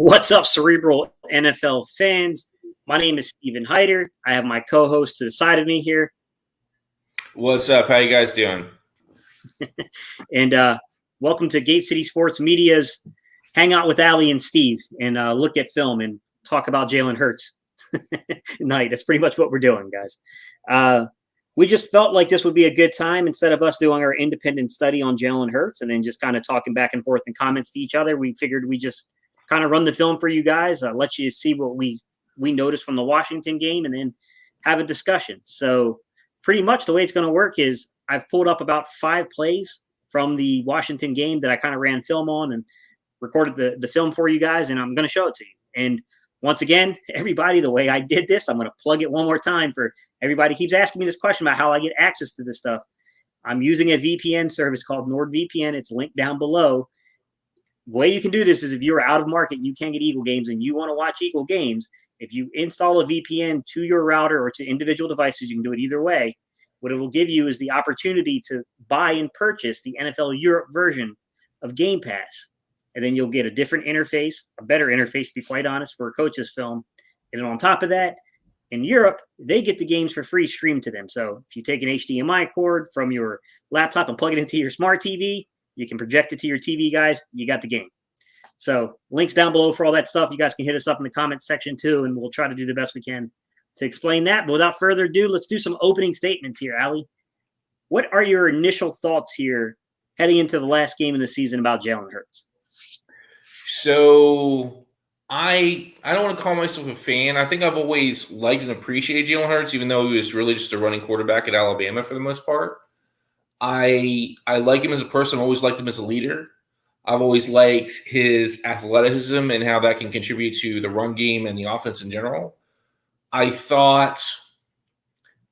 What's up, Cerebral NFL fans? My name is Steven Hyder. I have my co-host to the side of me here. What's up? How you guys doing? And welcome to Gate City Sports Media's Hangout with Ali and Steve and look at film and talk about Jalen Hurts night. That's pretty much what we're doing, guys. We just felt like this would be a good time instead of us doing our independent study on Jalen Hurts and then just kind of talking back and forth in comments to each other. We figured we just kind of run the film for you guys, let you see what we noticed from the Washington game, and then have a discussion. So pretty much the way it's going to work is I've pulled up about 5 plays from the Washington game that I kind of ran film on and recorded the film for you guys, and I'm going to show it to you. And once again, everybody, the way I did this, I'm going to plug it one more time for everybody keeps asking me this question about how I get access to this stuff. I'm using a VPN service called NORDVPN. It's linked down below. The way you can do this is if you're out of market, you can't get Eagle games, and you want to watch Eagle games, if you install a VPN to your router or to individual devices, you can do it either way. What it will give you is the opportunity to buy and purchase the NFL Europe version of Game Pass. And then you'll get a different interface, a better interface, to be quite honest, for a coach's film. And then on top of that, in Europe, they get the games for free streamed to them. So if you take an HDMI cord from your laptop and plug it into your smart TV, you can project it to your TV, guys. You got the game. So links down below for all that stuff. You guys can hit us up in the comments section too, and we'll try to do the best we can to explain that. But without further ado, let's do some opening statements here, Ali. What are your initial thoughts here heading into the last game of the season about Jalen Hurts? So I don't want to call myself a fan. I think I've always liked and appreciated Jalen Hurts, even though he was really just a running quarterback at Alabama for the most part. I like him as a person. I've always liked him as a leader. I've always liked his athleticism and how that can contribute to the run game and the offense in general. I thought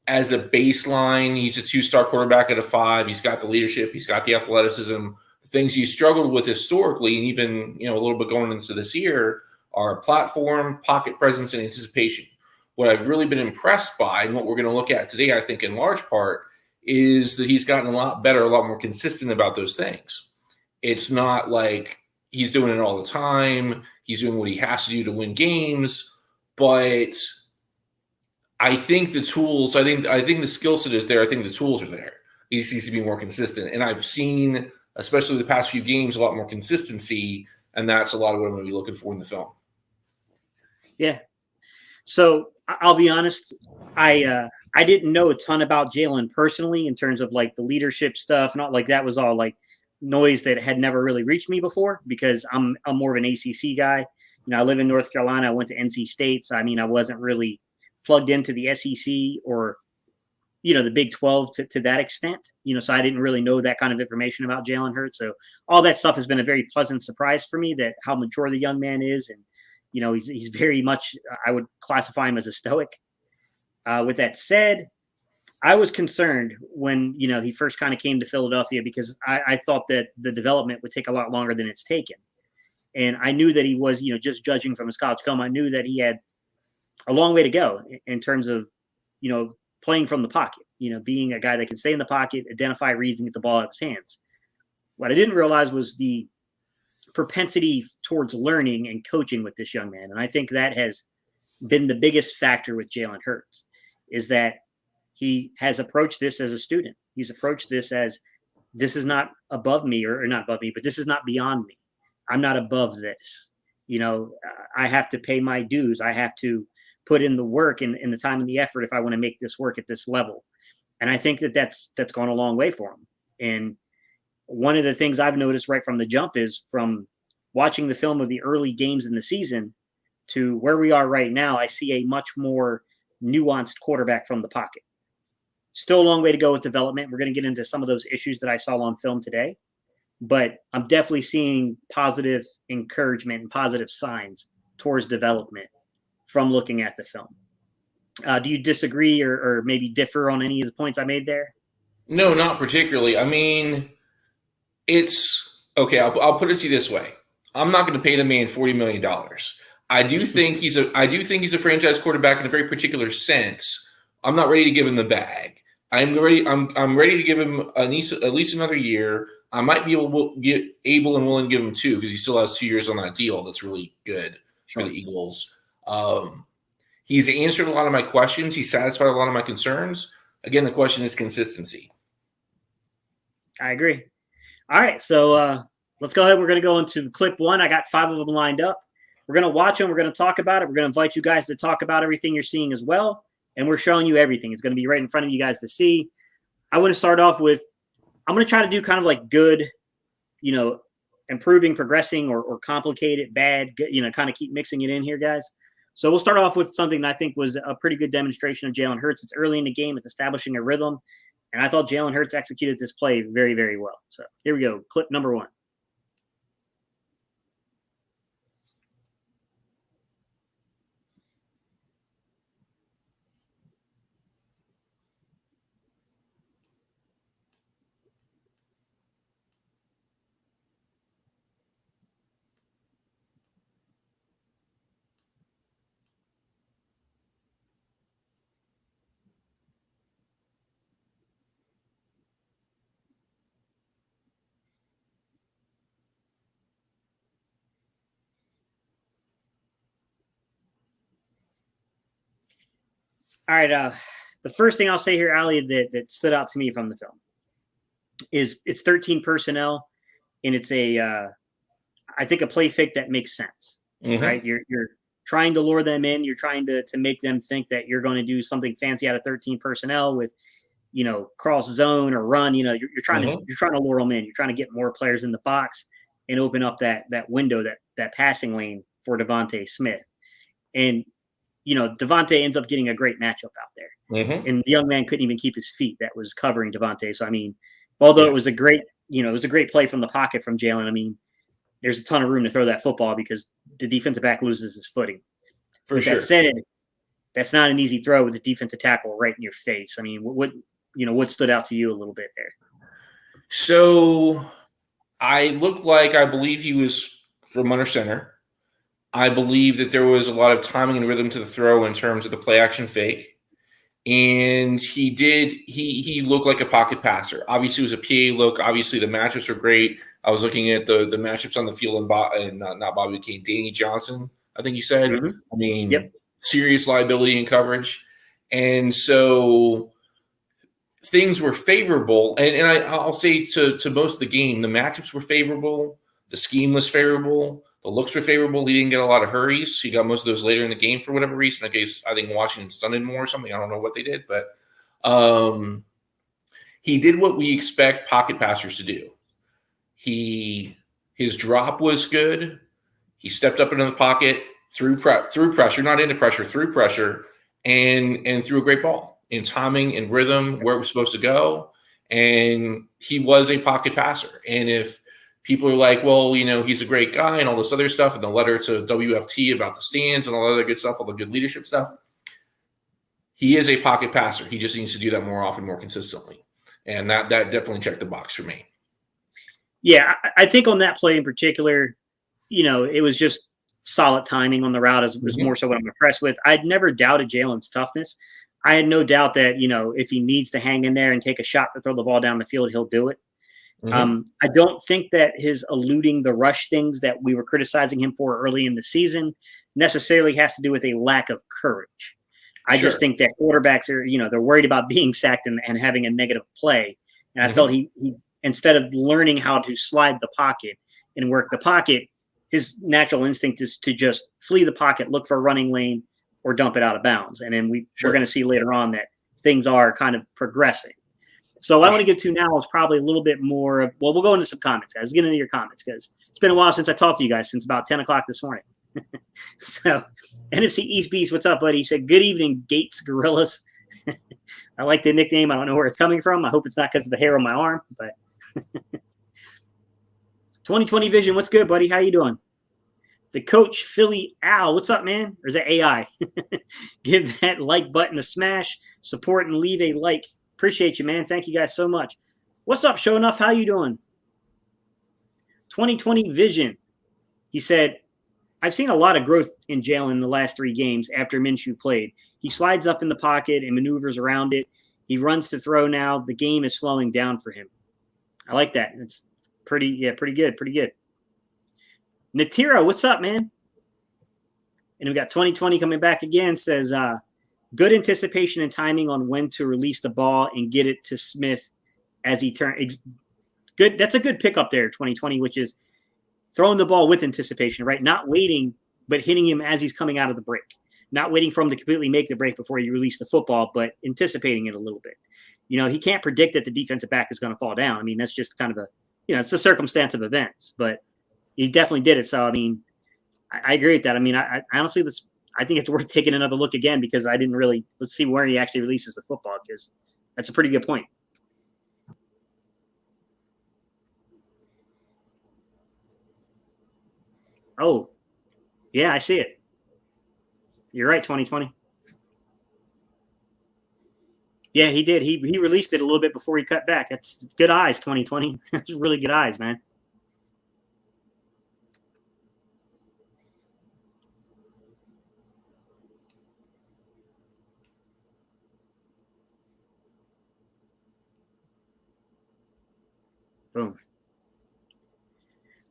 as a baseline, he's a 2-star quarterback at a 5. He's got the leadership. He's got the athleticism. The things he struggled with historically, and even a little bit going into this year, are platform, pocket presence, and anticipation. What I've really been impressed by, and what we're going to look at today, I think in large part, is that he's gotten a lot better, a lot more consistent about those things. It's not like he's doing it all the time. He's doing what he has to do to win games. But I think the tools, I think the skill set is there. I think the tools are there. He just needs to be more consistent. And I've seen, especially the past few games, a lot more consistency. And that's a lot of what I'm going to be looking for in the film. Yeah. So I'll be honest. I didn't know a ton about Jalen personally in terms of like the leadership stuff. Not like that was all like noise that had never really reached me before, because I'm more of an ACC guy. I live in North Carolina. I went to NC State. So, I wasn't really plugged into the SEC or, the Big 12 to that extent, so I didn't really know that kind of information about Jalen Hurts. So all that stuff has been a very pleasant surprise for me, that how mature the young man is. And, he's very much, I would classify him as a stoic. With that said, I was concerned when, he first kind of came to Philadelphia, because I thought that the development would take a lot longer than it's taken. And I knew that he was, just judging from his college film, I knew that he had a long way to go in terms of, playing from the pocket, being a guy that can stay in the pocket, identify reads, and get the ball out of his hands. What I didn't realize was the propensity towards learning and coaching with this young man. And I think that has been the biggest factor with Jalen Hurts, is that he has approached this as a student. He's approached this as, this is not above me, or not above me, but this is not beyond me. I'm not above this. I have to pay my dues. I have to put in the work and the time and the effort if I want to make this work at this level. And I think that's gone a long way for him. And one of the things I've noticed right from the jump is, from watching the film of the early games in the season to where we are right now, I see a much more nuanced quarterback from the pocket. Still a long way to go with development. We're going to get into some of those issues that I saw on film today, but I'm definitely seeing positive encouragement and positive signs towards development from looking at the film. Do you disagree or maybe differ on any of the points I made there? No, not particularly. It's okay. I'll put it to you this way. I'm not going to pay the man $40 million. I do think he's a franchise quarterback in a very particular sense. I'm not ready to give him the bag. I'm ready to give him at least another year. I might be able and willing to give him 2 because he still has 2 years on that deal. That's really good for the Eagles. He's answered a lot of my questions. He's satisfied a lot of my concerns. Again, the question is consistency. I agree. All right, so let's go ahead. We're going to go into clip 1. I got 5 of them lined up. We're going to watch them. We're going to talk about it. We're going to invite you guys to talk about everything you're seeing as well. And we're showing you everything. It's going to be right in front of you guys to see. I want to start off with, I'm going to try to do kind of like good, improving, progressing, or complicated, bad, kind of keep mixing it in here, guys. So we'll start off with something that I think was a pretty good demonstration of Jalen Hurts. It's early in the game. It's establishing a rhythm. And I thought Jalen Hurts executed this play very, very well. So here we go. Clip number 1. All right. The first thing I'll say here, Ali, that stood out to me from the film is it's 13 personnel, and it's I think a play fake that makes sense, right? You're trying to lure them in. You're trying to make them think that you're going to do something fancy out of 13 personnel with, cross zone or run. You're trying to lure them in. You're trying to get more players in the box and open up that window, that passing lane for Devontae Smith. And Devontae ends up getting a great matchup out there. And the young man couldn't even keep his feet that was covering Devontae. So, I mean, although it was a great play from the pocket from Jalen, I mean, there's a ton of room to throw that football because the defensive back loses his footing. For sure. That said, that's not an easy throw with a defensive tackle right in your face. I mean, what stood out to you a little bit there? So I believe he was from under center. I believe that there was a lot of timing and rhythm to the throw in terms of the play action fake. And he looked like a pocket passer. Obviously, it was a PA look. Obviously, the matchups were great. I was looking at the matchups on the field and not Bobby McCain, Danny Johnson, I think you said. I mean, serious liability in coverage. And so things were favorable. And I'll say to most of the game, the matchups were favorable. The scheme was favorable. The looks were favorable. He didn't get a lot of hurries. He got most of those later in the game for whatever reason. I think Washington stunned him more or something. I don't know what they did, but he did what we expect pocket passers to do. His drop was good. He stepped up into the pocket, through pressure, not into pressure, through pressure, and threw a great ball in timing and rhythm where it was supposed to go. And he was a pocket passer. And if people are like, well, he's a great guy and all this other stuff, and the letter to WFT about the stands and all that other good stuff, all the good leadership stuff, he is a pocket passer. He just needs to do that more often, more consistently. And that definitely checked the box for me. Yeah, I think on that play in particular, it was just solid timing on the route was more so what I'm impressed with. I'd never doubted Jalen's toughness. I had no doubt that, if he needs to hang in there and take a shot to throw the ball down the field, he'll do it. I don't think that his eluding the rush things that we were criticizing him for early in the season necessarily has to do with a lack of courage. I just think that quarterbacks are, they're worried about being sacked and having a negative play. And I felt he instead of learning how to slide the pocket and work the pocket, his natural instinct is to just flee the pocket, look for a running lane, or dump it out of bounds. And then we're going to see later on that things are kind of progressing. So what I want to get to now is probably a little bit more of, well, we'll go into some comments, guys. Let's get into your comments because it's been a while since I talked to you guys, since about 10 o'clock this morning. So NFC East Beast, what's up, buddy? He said, good evening, Gates Gorillas. I like the nickname. I don't know where it's coming from. I hope it's not because of the hair on my arm, but 2020 Vision, what's good, buddy? How you doing? The coach, Philly Al, what's up, man? Or is that AI? Give that like button a smash, support, and leave a like. Appreciate you, man. Thank you guys so much. What's up, Show Enough? How you doing? 2020 Vision. He said, I've seen a lot of growth in Jalen in the last 3 games after Minshew played. He slides up in the pocket and maneuvers around it. He runs to throw now. The game is slowing down for him. I like that. It's Pretty good. Natira, what's up, man? And we got 2020 coming back again. Says good anticipation and timing on when to release the ball and get it to Smith as he turns. Good. That's a good pickup there, 2020, which is throwing the ball with anticipation, right? Not waiting, but hitting him as he's coming out of the break. Not waiting for him to completely make the break before you release the football, but anticipating it a little bit. He can't predict that the defensive back is going to fall down. I mean, that's just kind of it's the circumstance of events, but he definitely did it. So, I mean, I agree with that. I mean, I honestly, I think it's worth taking another look again because I didn't really, let's see where he actually releases the football because that's a pretty good point. Oh, yeah, I see it. You're right, 2020. Yeah, he did. He released it a little bit before he cut back. That's good eyes, 2020. That's really good eyes, man. Boom.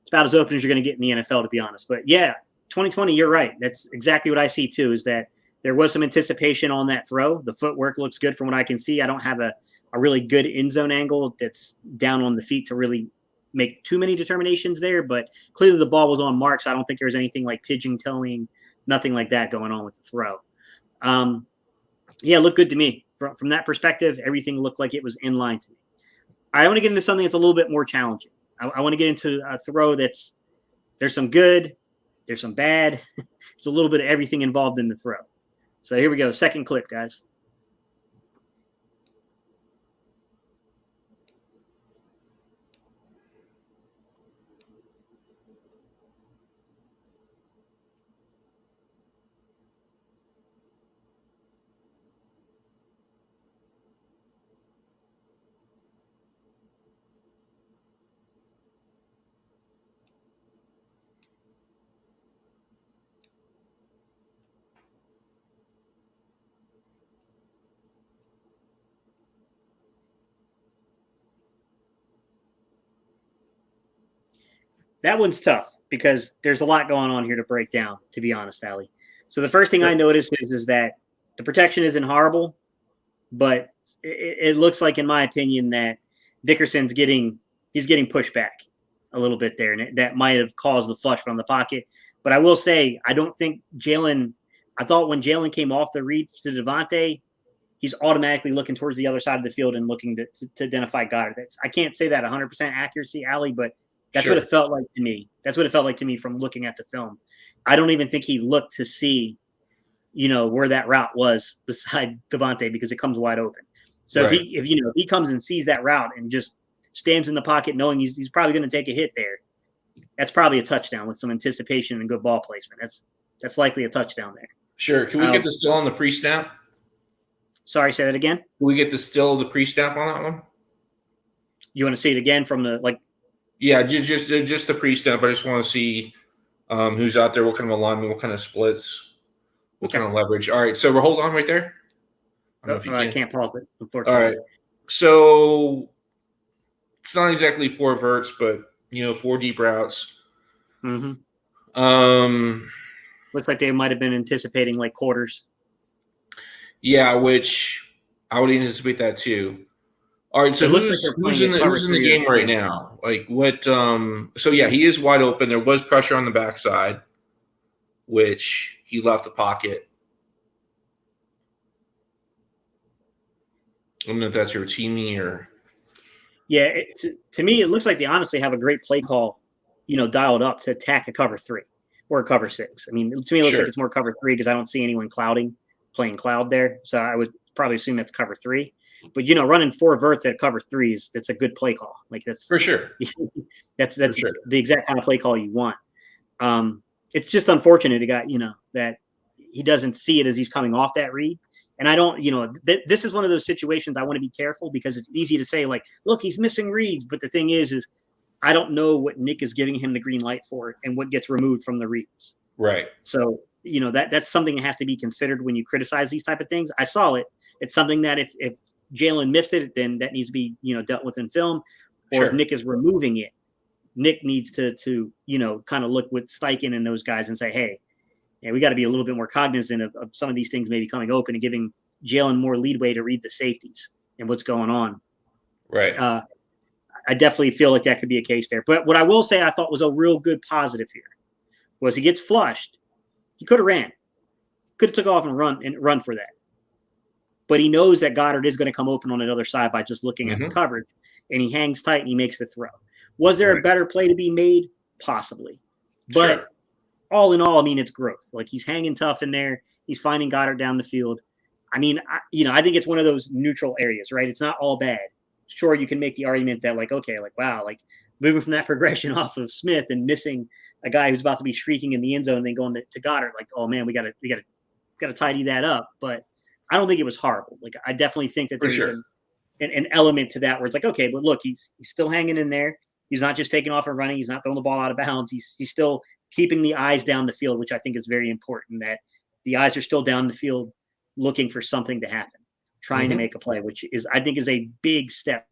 It's about as open as you're going to get in the NFL, to be honest. But yeah, 2020, you're right. That's exactly what I see too, is that there was some anticipation on that throw. The footwork looks good from what I can see. I don't have a really good end zone angle that's down on the feet to really make too many determinations there, but clearly the ball was on mark, so I don't think there's anything like pigeon toeing, nothing like that going on with the throw. Yeah, looked good to me. From that perspective, everything looked like it was in line to me. I want to get into something that's a little bit more challenging. I want to get into a throw there's some good, there's some bad. There's a little bit of everything involved in the throw. So here we go. Second clip, guys. That one's tough because there's a lot going on here to break down, to be honest, Ali. So the first thing I noticed is that the protection isn't horrible, but it looks like, in my opinion, that Dickerson's getting pushed back a little bit there, and that might have caused the flush from the pocket. But I will say, I don't think Jalen. I thought when Jalen came off the read to Devontae, he's automatically looking towards the other side of the field and looking to identify Goddard. I can't say that 100% accuracy, Ali, but that's what it felt like to me. That's what it felt like to me from looking at the film. I don't even think he looked to see, where that route was beside Devontae because it comes wide open. So if he comes and sees that route and just stands in the pocket knowing he's probably going to take a hit there, that's probably a touchdown with some anticipation and good ball placement. That's likely a touchdown there. Sure. Can we get the still on the pre-snap? Sorry, say that again. Can we get the still of the pre-snap on that one? You want to see it again from the like? Yeah, just the pre-snap. I just want to see who's out there, what kind of alignment, what kind of splits, what kind of leverage. All right, so we're holding on right there. I can't pause it, unfortunately. All right, so it's not exactly 4 verts, but 4 deep routes. Mm-hmm. Looks like they might have been anticipating like quarters. Yeah, which I would anticipate that too. All right, so who's in the game right now? Like what? So yeah, he is wide open. There was pressure on the backside, which he left the pocket. I don't know if that's routinely or. Yeah, to me, it looks like they honestly have a great play call, dialed up to attack a cover 3 or a cover 6. I mean, to me, it looks like it's more cover 3 because I don't see anyone playing cloud there. So I would probably assume that's cover 3. But running 4 verts at cover 3s, that's a good play call. Like that's for sure. that's the exact kind of play call you want. It's just unfortunate that he doesn't see it as he's coming off that read. And I don't, this is one of those situations I want to be careful because it's easy to say like, look, he's missing reads. But the thing is I don't know what Nick is giving him the green light for and what gets removed from the reads. Right. So, that's something that has to be considered when you criticize these type of things. I saw it. It's something that if Jalen missed it, then that needs to be, dealt with in film. Or if Nick is removing it, Nick needs to kind of look with Steichen and those guys and say, hey, yeah, we got to be a little bit more cognizant of some of these things maybe coming open and giving Jalen more leadway to read the safeties and what's going on. Right. I definitely feel like that could be a case there. But what I will say I thought was a real good positive here was he gets flushed. He could have ran. Could have took off and run for that. But he knows that Goddard is going to come open on the other side by just looking at the coverage. And he hangs tight and he makes the throw. Was there a better play to be made? Possibly. But all in all, I mean, it's growth. Like, he's hanging tough in there. He's finding Goddard down the field. I mean, I think it's one of those neutral areas, right? It's not all bad. Sure, you can make the argument that, like, okay, like, wow, like moving from that progression off of Smith and missing a guy who's about to be streaking in the end zone and then going to Goddard, like, oh man, we gotta tidy that up. But I don't think it was horrible. Like, I definitely think that there's an element to that where it's like, okay, but look, he's still hanging in there. He's not just taking off and running. He's not throwing the ball out of bounds. He's still keeping the eyes down the field, which I think is very important, that the eyes are still down the field looking for something to happen, trying to make a play, which is, I think, is a big step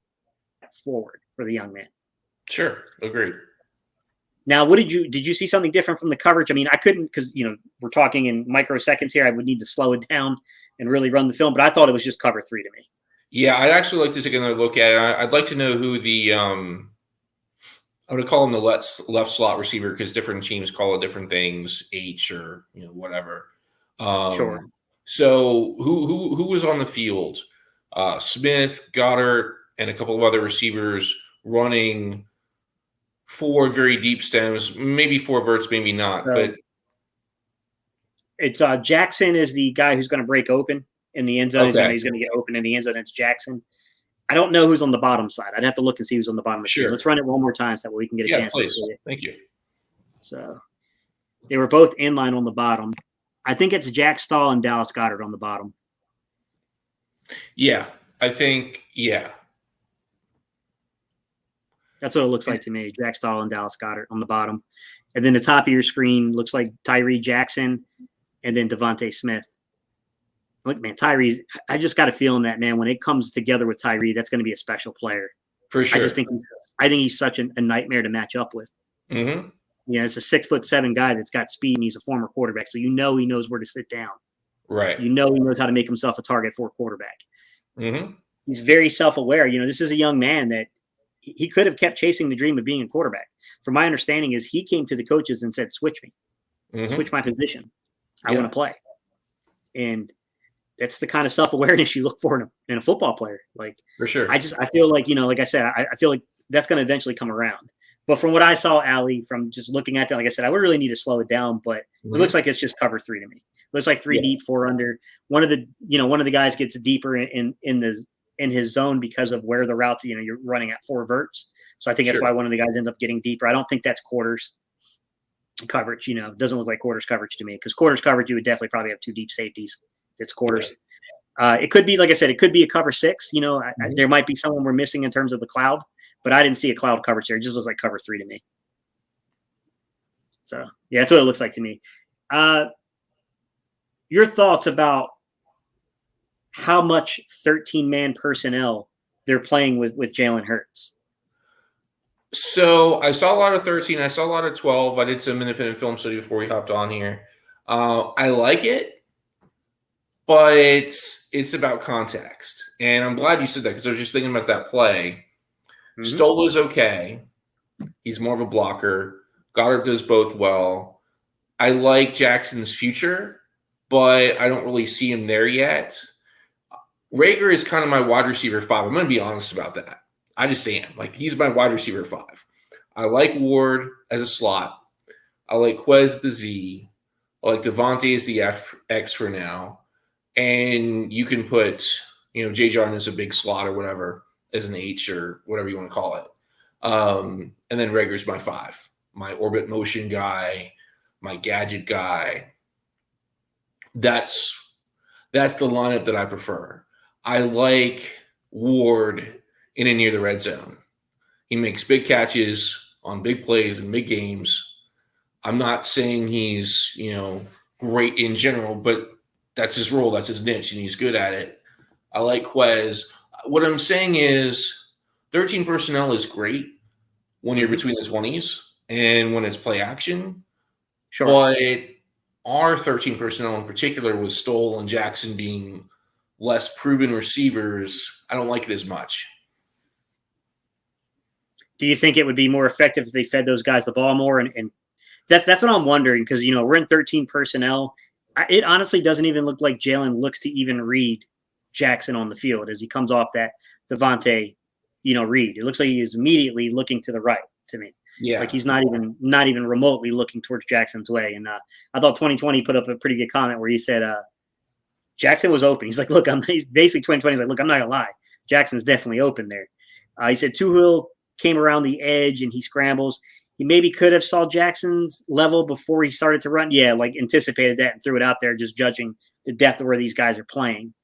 forward for the young man. Sure. Agreed. Now, did you see something different from the coverage? I mean, I couldn't, because, we're talking in microseconds here. I would need to slow it down and really run the film, but I thought it was just cover 3 to me. Yeah, I'd actually like to take another look at it. I'd like to know who the I would call him the left slot receiver, because different teams call it different things, H or whatever. Sure. So who was on the field? Smith, Goddard, and a couple of other receivers running 4 very deep stems, maybe 4 verts, maybe not. But it's Jackson is the guy who's going to break open in the end zone. Okay. He's going to get open in the end zone. It's Jackson. I don't know who's on the bottom side. I'd have to look and see who's on the bottom of the field. Let's run it one more time so that way we can get a chance to see it. Thank you. So they were both inline on the bottom. I think it's Jack Stahl and Dallas Goddard on the bottom. Yeah, I think, yeah. That's what it looks like to me. Jack Stahl and Dallas Goddard on the bottom. And then the top of your screen looks like Tyree Jackson and then Devontae Smith. Look, man, Tyree, I just got a feeling that, man, when it comes together with Tyree, that's going to be a special player. For sure. I think he's such a nightmare to match up with. Mm-hmm. It's a 6'7" guy that's got speed, and he's a former quarterback. So he knows where to sit down. Right. He knows how to make himself a target for a quarterback. Mm-hmm. He's very self-aware. This is a young man that he could have kept chasing the dream of being a quarterback. From my understanding is he came to the coaches and said, switch me, switch my position. I want to play. And that's the kind of self-awareness you look for in a football player. Like, for sure. I feel like, like I said, I feel like that's going to eventually come around. But from what I saw, Allie, from just looking at that, like I said, I would really need to slow it down, but it looks like it's just cover 3 to me. It looks like 3 deep, 4 under. One of the guys gets deeper in his zone because of where the routes, you're running at 4 verts. So I think that's why one of the guys ends up getting deeper. I don't think that's quarters coverage, doesn't look like quarters coverage to me, because quarters coverage, you would definitely probably have 2 deep safeties. It's quarters. It could be, like I said, it could be a cover 6. There might be someone we're missing in terms of the cloud, but I didn't see a cloud coverage there. It just looks like cover 3 to me. So, yeah, that's what it looks like to me. Your thoughts about how much 13-man personnel they're playing with Jalen Hurts? So I saw a lot of 13. I saw a lot of 12. I did some independent film study before we hopped on here. I like it, but it's about context. And I'm glad you said that, because I was just thinking about that play. Stola's okay. He's more of a blocker. Goddard does both well. I like Jackson's future, but I don't really see him there yet. Rager is kind of my wide receiver 5. I'm going to be honest about that. I just am. Like, he's my wide receiver 5. I like Ward as a slot. I like Quez the Z. I like Devontae as the X for now. And you can put, Jay John as a big slot or whatever, as an H or whatever you want to call it. And then Rager's my 5. My orbit motion guy, my gadget guy. That's the lineup that I prefer. I like Ward in and near the red zone. He makes big catches on big plays and big games. I'm not saying he's, great in general, but that's his role. That's his niche, and he's good at it. I like Quez. What I'm saying is 13 personnel is great when you're between the 20s and when it's play action. Sure. But our 13 personnel in particular, with Stoll and Jackson being less proven receivers, I don't like it as much. Do you think it would be more effective if they fed those guys the ball more? And that's what I'm wondering, because, you know, we're in 13 personnel. It honestly doesn't even look like Jalen looks to even read Jackson on the field as he comes off that Devontae, you know, read. It looks like he is immediately looking to the right to me. Yeah. Like he's not even remotely looking towards Jackson's way. And I thought 2020 put up a pretty good comment where he said Jackson was open. He's like, look, he's basically 2020. He's like, look, I'm not gonna lie, Jackson's definitely open there. He said Tuhill came around the edge and he scrambles. He maybe could have saw Jackson's level before he started to run. Yeah, like anticipated that and threw it out there, just judging the depth of where these guys are playing.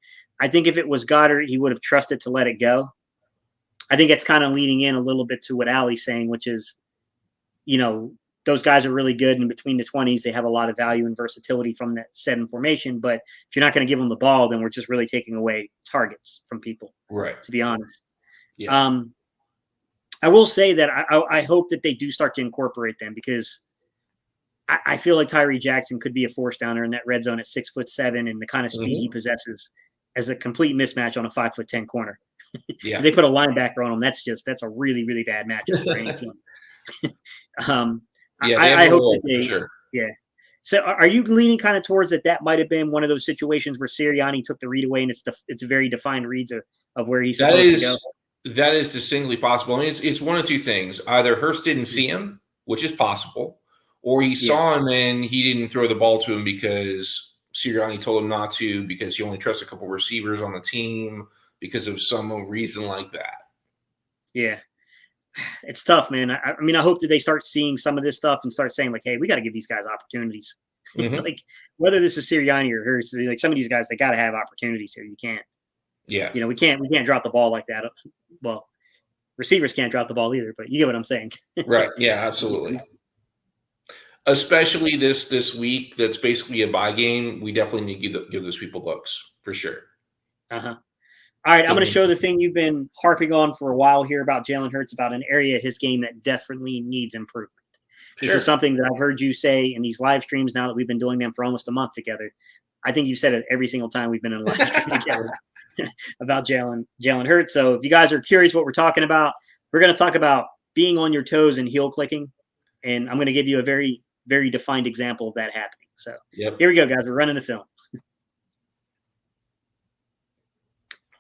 I think if it was Goddard, he would have trusted to let it go. I think it's kind of leading in a little bit to what Allie's saying, which is, you know, those guys are really good in between the 20s. They have a lot of value and versatility from that set in formation. But if you're not going to give them the ball, then we're just really taking away targets from people, right? To be honest. Yeah. I will say that I hope that they do start to incorporate them, because I feel like Tyree Jackson could be a force downer in that red zone at 6'7", and the kind of speed he possesses as a complete mismatch on a 5'10" corner. Yeah. If they put a linebacker on him, that's a really, really bad matchup for any team. I hope that they, sure. Yeah. So are you leaning kind of towards that might have been one of those situations where Sirianni took the read away and it's very defined reads of where he's supposed to go? That is distinctly possible. I mean, it's one of two things. Either Hurst didn't see him, which is possible, or he saw him and he didn't throw the ball to him because Sirianni told him not to, because he only trusts a couple receivers on the team, because of some reason like that. Yeah. It's tough, man. I mean, I hope that they start seeing some of this stuff and start saying, like, hey, we got to give these guys opportunities. Like, whether this is Sirianni or Hurst, like some of these guys, they got to have opportunities here. You can't. Yeah. You know, we can't drop the ball like that. Well, receivers can't drop the ball either, but you get what I'm saying. Right. Yeah, absolutely. Especially this week, that's basically a bye game. We definitely need to give those people looks for sure. All right, I'm going to show the thing you've been harping on for a while here about Jalen Hurts, about an area of his game that definitely needs improvement. This is something that I've heard you say in these live streams now that we've been doing them for almost a month together. I think you've said it every single time we've been in a live stream together about Jalen Hurts. So if you guys are curious what we're talking about, we're going to talk about being on your toes and heel clicking. And I'm going to give you a very, very defined example of that happening. So Here we go, guys. We're running the film.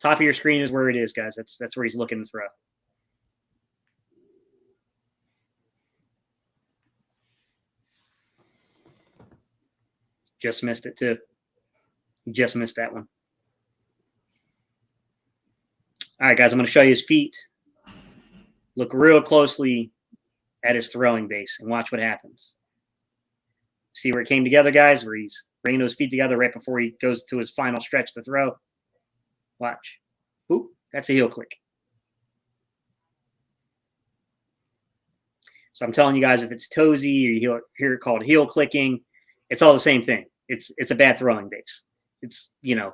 Top of your screen is where it is, guys. That's where he's looking to throw. Just missed it too. He just missed that one. All right, guys, I'm going to show you his feet. Look real closely at his throwing base and watch what happens. See where it came together, guys, where he's bringing those feet together right before he goes to his final stretch to throw. Watch. Oop, that's a heel click. So I'm telling you guys, if it's toesy or you hear it called heel clicking, it's all the same thing. It's a bad throwing base. It's, you know,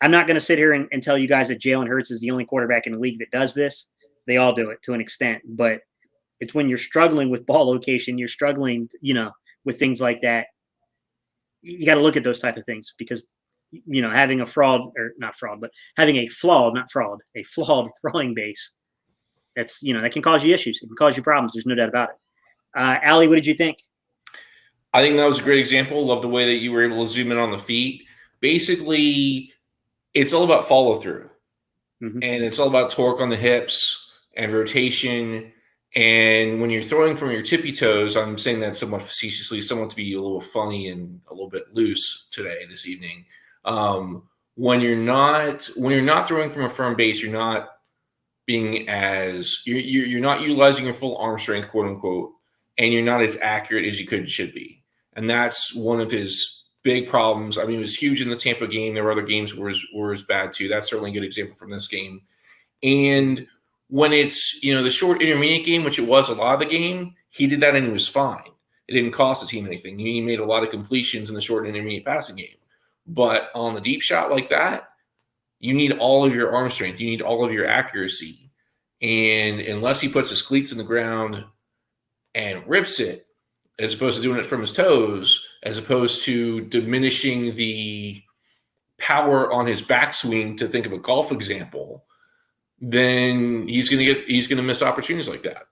I'm not going to sit here and tell you guys that Jalen Hurts is the only quarterback in the league that does this. They all do it to an extent, but it's when you're struggling with ball location, you're struggling, you know, with things like that. You got to look at those type of things, because, you know, having a flawed throwing base, that's, you know, that can cause you issues. It can cause you problems. There's no doubt about it. Allie, what did you think? I think that was a great example. Love the way that you were able to zoom in on the feet. Basically, it's all about follow through, and it's all about torque on the hips and rotation. And when you're throwing from your tippy toes, I'm saying that somewhat facetiously, somewhat to be a little funny and a little bit loose this evening. When you're not throwing from a firm base, you're not being you're not utilizing your full arm strength, quote unquote, and you're not as accurate as you should be. And that's one of his big problems. I mean, it was huge in the Tampa game. There were other games where it was bad too. That's certainly a good example from this game. And when it's, you know, the short intermediate game, which it was a lot of the game, he did that and it was fine. It didn't cost the team anything. He made a lot of completions in the short and intermediate passing game. But on the deep shot like that, you need all of your arm strength. You need all of your accuracy. And unless he puts his cleats in the ground and rips it, as opposed to doing it from his toes, as opposed to diminishing the power on his backswing, to think of a golf example, then he's going to miss opportunities like that.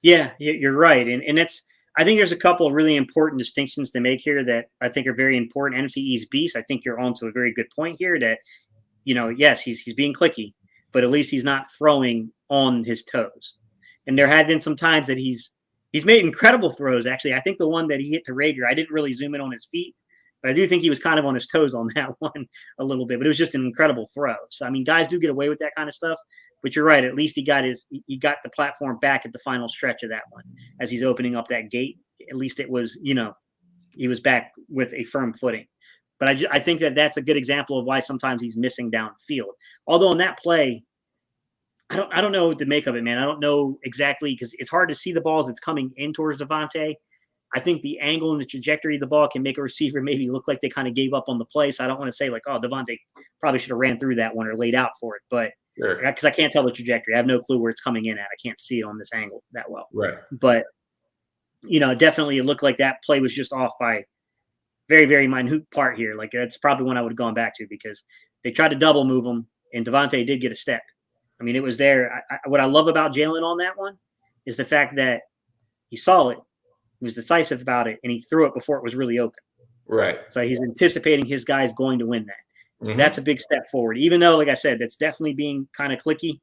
Yeah, you're right. And that's, I think there's a couple of really important distinctions to make here that I think are very important. NFC East Beast, I think you're onto a very good point here that, yes, he's being clicky, but at least he's not throwing on his toes. And there have been some times that he's made incredible throws, actually. I think the one that he hit to Rager, I didn't really zoom in on his feet, but I do think he was kind of on his toes on that one a little bit. But it was just an incredible throw. So, I mean, guys do get away with that kind of stuff. But you're right. At least he got the platform back at the final stretch of that one as he's opening up that gate. At least it was, he was back with a firm footing. But I think that's a good example of why sometimes he's missing downfield. Although in that play, I don't know what to make of it, man. I don't know exactly, because it's hard to see the balls that's coming in towards Davante. I think the angle and the trajectory of the ball can make a receiver maybe look like they kind of gave up on the play. So I don't want to say like, oh, Davante probably should have ran through that one or laid out for it. But because I can't tell the trajectory. I have no clue where it's coming in at. I can't see it on this angle that well. Right. But, definitely it looked like that play was just off by very, very minute part here. Like that's probably one I would have gone back to, because they tried to double move him and Davante did get a step. I mean, it was there. What I love about Jalen on that one is the fact that he saw it, he was decisive about it, and he threw it before it was really open. Right. So he's anticipating his guy's going to win that. Mm-hmm. That's a big step forward, even though, like I said, that's definitely being kind of clicky.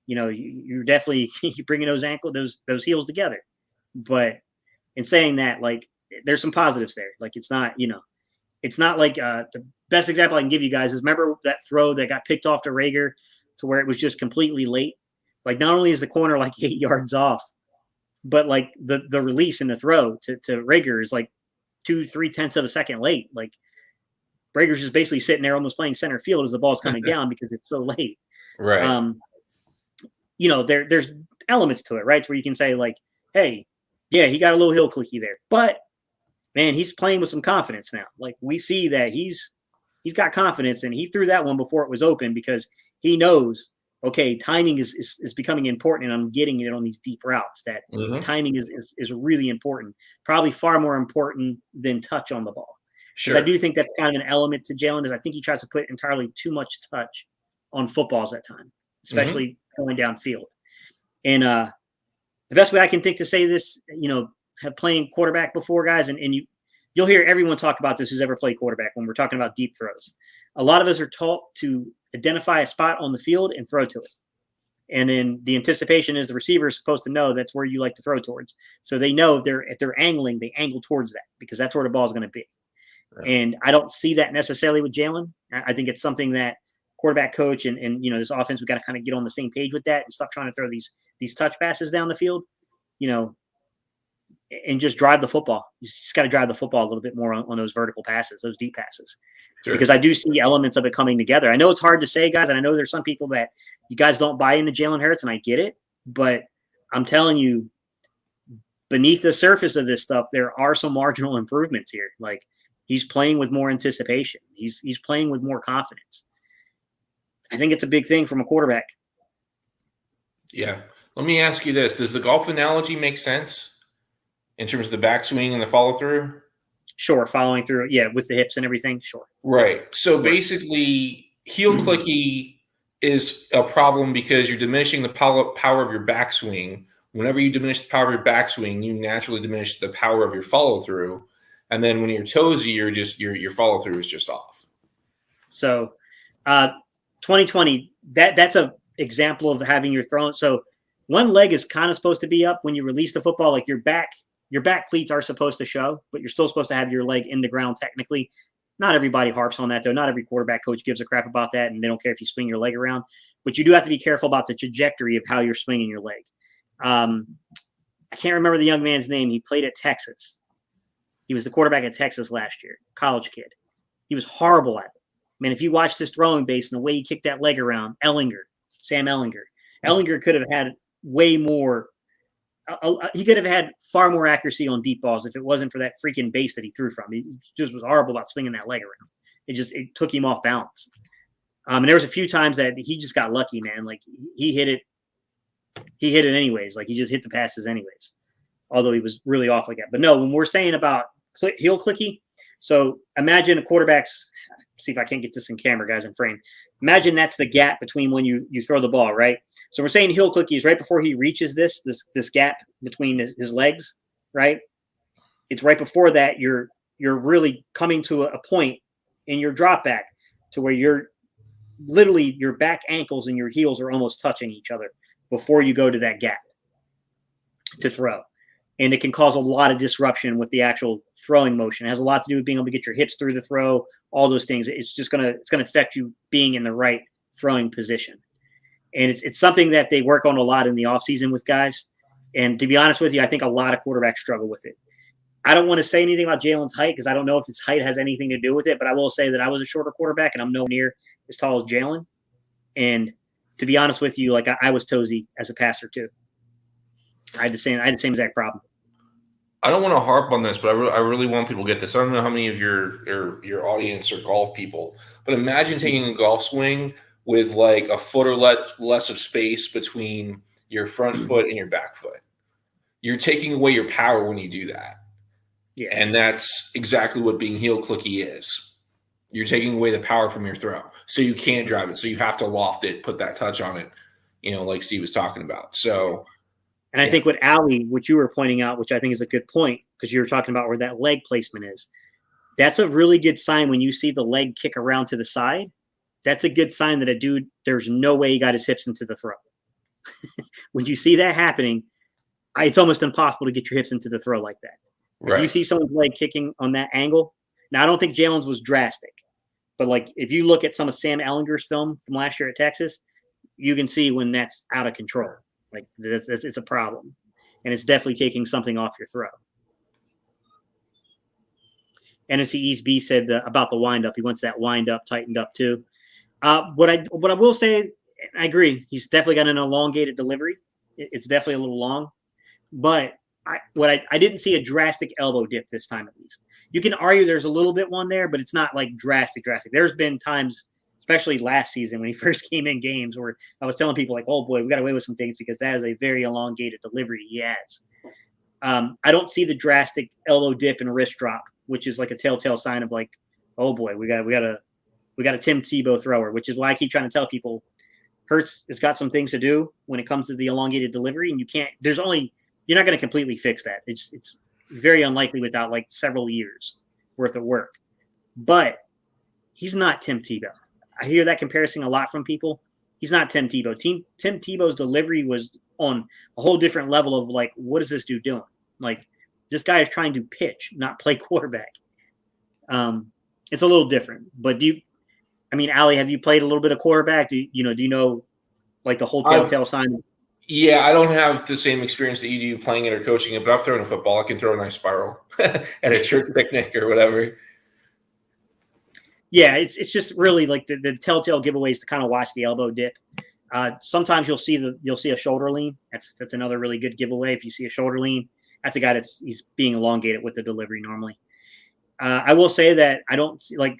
You're definitely bringing those heels together. But in saying that, like, there's some positives there. Like, it's not like the best example I can give you guys is, remember that throw that got picked off to Rager to where it was just completely late? Like, not only is the corner like 8 yards off, but like the release and the throw to Rager is like 2-3 tenths of a second late. Like, Rager's just basically sitting there almost playing center field as the ball's coming down because it's so late. Right. There's elements to it, right? Where you can say like, hey, yeah, he got a little hill clicky there, but man, he's playing with some confidence now. Like, we see that he's got confidence, and he threw that one before it was open because he knows, okay, timing is becoming important, and I'm getting it on these deep routes. That timing is really important, probably far more important than touch on the ball. Sure. I do think that's kind of an element to Jalen, is I think he tries to put entirely too much touch on footballs at time, especially going downfield. And the best way I can think to say this, have playing quarterback before, guys, and you'll hear everyone talk about this who's ever played quarterback when we're talking about deep throws. A lot of us are taught to identify a spot on the field and throw to it. And then the anticipation is the receiver is supposed to know that's where you like to throw towards. So they know if they're angling, they angle towards that because that's where the ball is going to be. Right. And I don't see that necessarily with Jalen. I think it's something that quarterback coach and this offense, we got to kind of get on the same page with that and stop trying to throw these touch passes down the field, and just drive the football. You just got to drive the football a little bit more on those vertical passes, those deep passes. Sure. Because I do see elements of it coming together. I know it's hard to say, guys, and I know there's some people that you guys don't buy into Jalen Hurts, and I get it, but I'm telling you, beneath the surface of this stuff, there are some marginal improvements here. Like, he's playing with more anticipation. He's playing with more confidence. I think it's a big thing from a quarterback. Yeah. Let me ask you this. Does the golf analogy make sense in terms of the backswing and the follow-through? Sure, following through. Yeah, with the hips and everything. Sure. Right. So basically, heel clicky is a problem because you're diminishing the power of your backswing. Whenever you diminish the power of your backswing, you naturally diminish the power of your follow-through. And then when you're toesy, your follow-through is just off. So 2020, that's a example of having your thrown. So one leg is kind of supposed to be up when you release the football. Like, your back cleats are supposed to show, but you're still supposed to have your leg in the ground technically. Not everybody harps on that, though. Not every quarterback coach gives a crap about that, and they don't care if you swing your leg around. But you do have to be careful about the trajectory of how you're swinging your leg. I can't remember the young man's name. He played at Texas. He was the quarterback at Texas last year, college kid. He was horrible at it. Man, if you watch this throwing base and the way he kicked that leg around, Sam Ellinger could have had way more. He could have had far more accuracy on deep balls if it wasn't for that freaking base that he threw from. He just was horrible about swinging that leg around. It took him off balance. And there was a few times that he just got lucky, man. Like, he hit it he hit it anyways. Like he just hit the passes anyways, although he was really off like that. But no, when we're saying about heel clicky, so imagine a quarterback's. See if I can't get this in camera, guys, in frame. Imagine that's the gap between when you throw the ball, right? So we're saying heel clicky is right before he reaches this gap between his legs, right? It's right before that you're really coming to a point in your drop back to where you're literally your back ankles and your heels are almost touching each other before you go to that gap to throw. And it can cause a lot of disruption with the actual throwing motion. It has a lot to do with being able to get your hips through the throw, all those things. It's just gonna affect you being in the right throwing position. And it's something that they work on a lot in the offseason with guys. And to be honest with you, I think a lot of quarterbacks struggle with it. I don't want to say anything about Jalen's height because I don't know if his height has anything to do with it, but I will say that I was a shorter quarterback and I'm nowhere near as tall as Jalen. And to be honest with you, like I was toesy as a passer too. I had the same exact problem. I don't want to harp on this, but I really want people to get this. I don't know how many of your audience are golf people, but imagine taking a golf swing with like a foot or less of space between your front foot and your back foot. You're taking away your power when you do that. Yeah. And that's exactly what being heel clicky is. You're taking away the power from your throw. So you can't drive it. So you have to loft it, put that touch on it, like Steve was talking about. So, and I think what Allie, what you were pointing out, which I think is a good point, because you were talking about where that leg placement is. That's a really good sign when you see the leg kick around to the side. That's a good sign that a dude, there's no way he got his hips into the throw. When you see that happening, it's almost impossible to get your hips into the throw like that. Right. If you see someone's leg kicking on that angle, now I don't think Jalen's was drastic, but like if you look at some of Sam Ellinger's film from last year at Texas, you can see when that's out of control. Like it's a problem, and it's definitely taking something off your throw. NFC East B said about the windup. He wants that wind up tightened up too. What I will say, I agree. He's definitely got an elongated delivery. It's definitely a little long, but I didn't see a drastic elbow dip this time, at least. You can argue there's a little bit one there, but it's not like drastic. There's been times, especially last season when he first came in games, where I was telling people like, oh boy, we got away with some things because that is a very elongated delivery he has. I don't see the drastic elbow dip and wrist drop, which is like a telltale sign of like, oh boy, we got a Tim Tebow thrower, which is why I keep trying to tell people Hurts has got some things to do when it comes to the elongated delivery, and you're not going to completely fix that. It's very unlikely without like several years worth of work. But he's not Tim Tebow. I hear that comparison a lot from people. He's not Tim Tebow. Tim Tebow's delivery was on a whole different level of like, what is this dude doing? Like, this guy is trying to pitch, not play quarterback. It's a little different. But Allie, have you played a little bit of quarterback? Do you know like the whole telltale sign? Yeah, I don't have the same experience that you do playing it or coaching it, but I've thrown a football. I can throw a nice spiral at a church picnic or whatever. Yeah, it's just really like the telltale giveaways to kind of watch the elbow dip. Sometimes you'll see a shoulder lean. That's another really good giveaway. If you see a shoulder lean, that's a guy he's being elongated with the delivery normally. I will say that I don't see like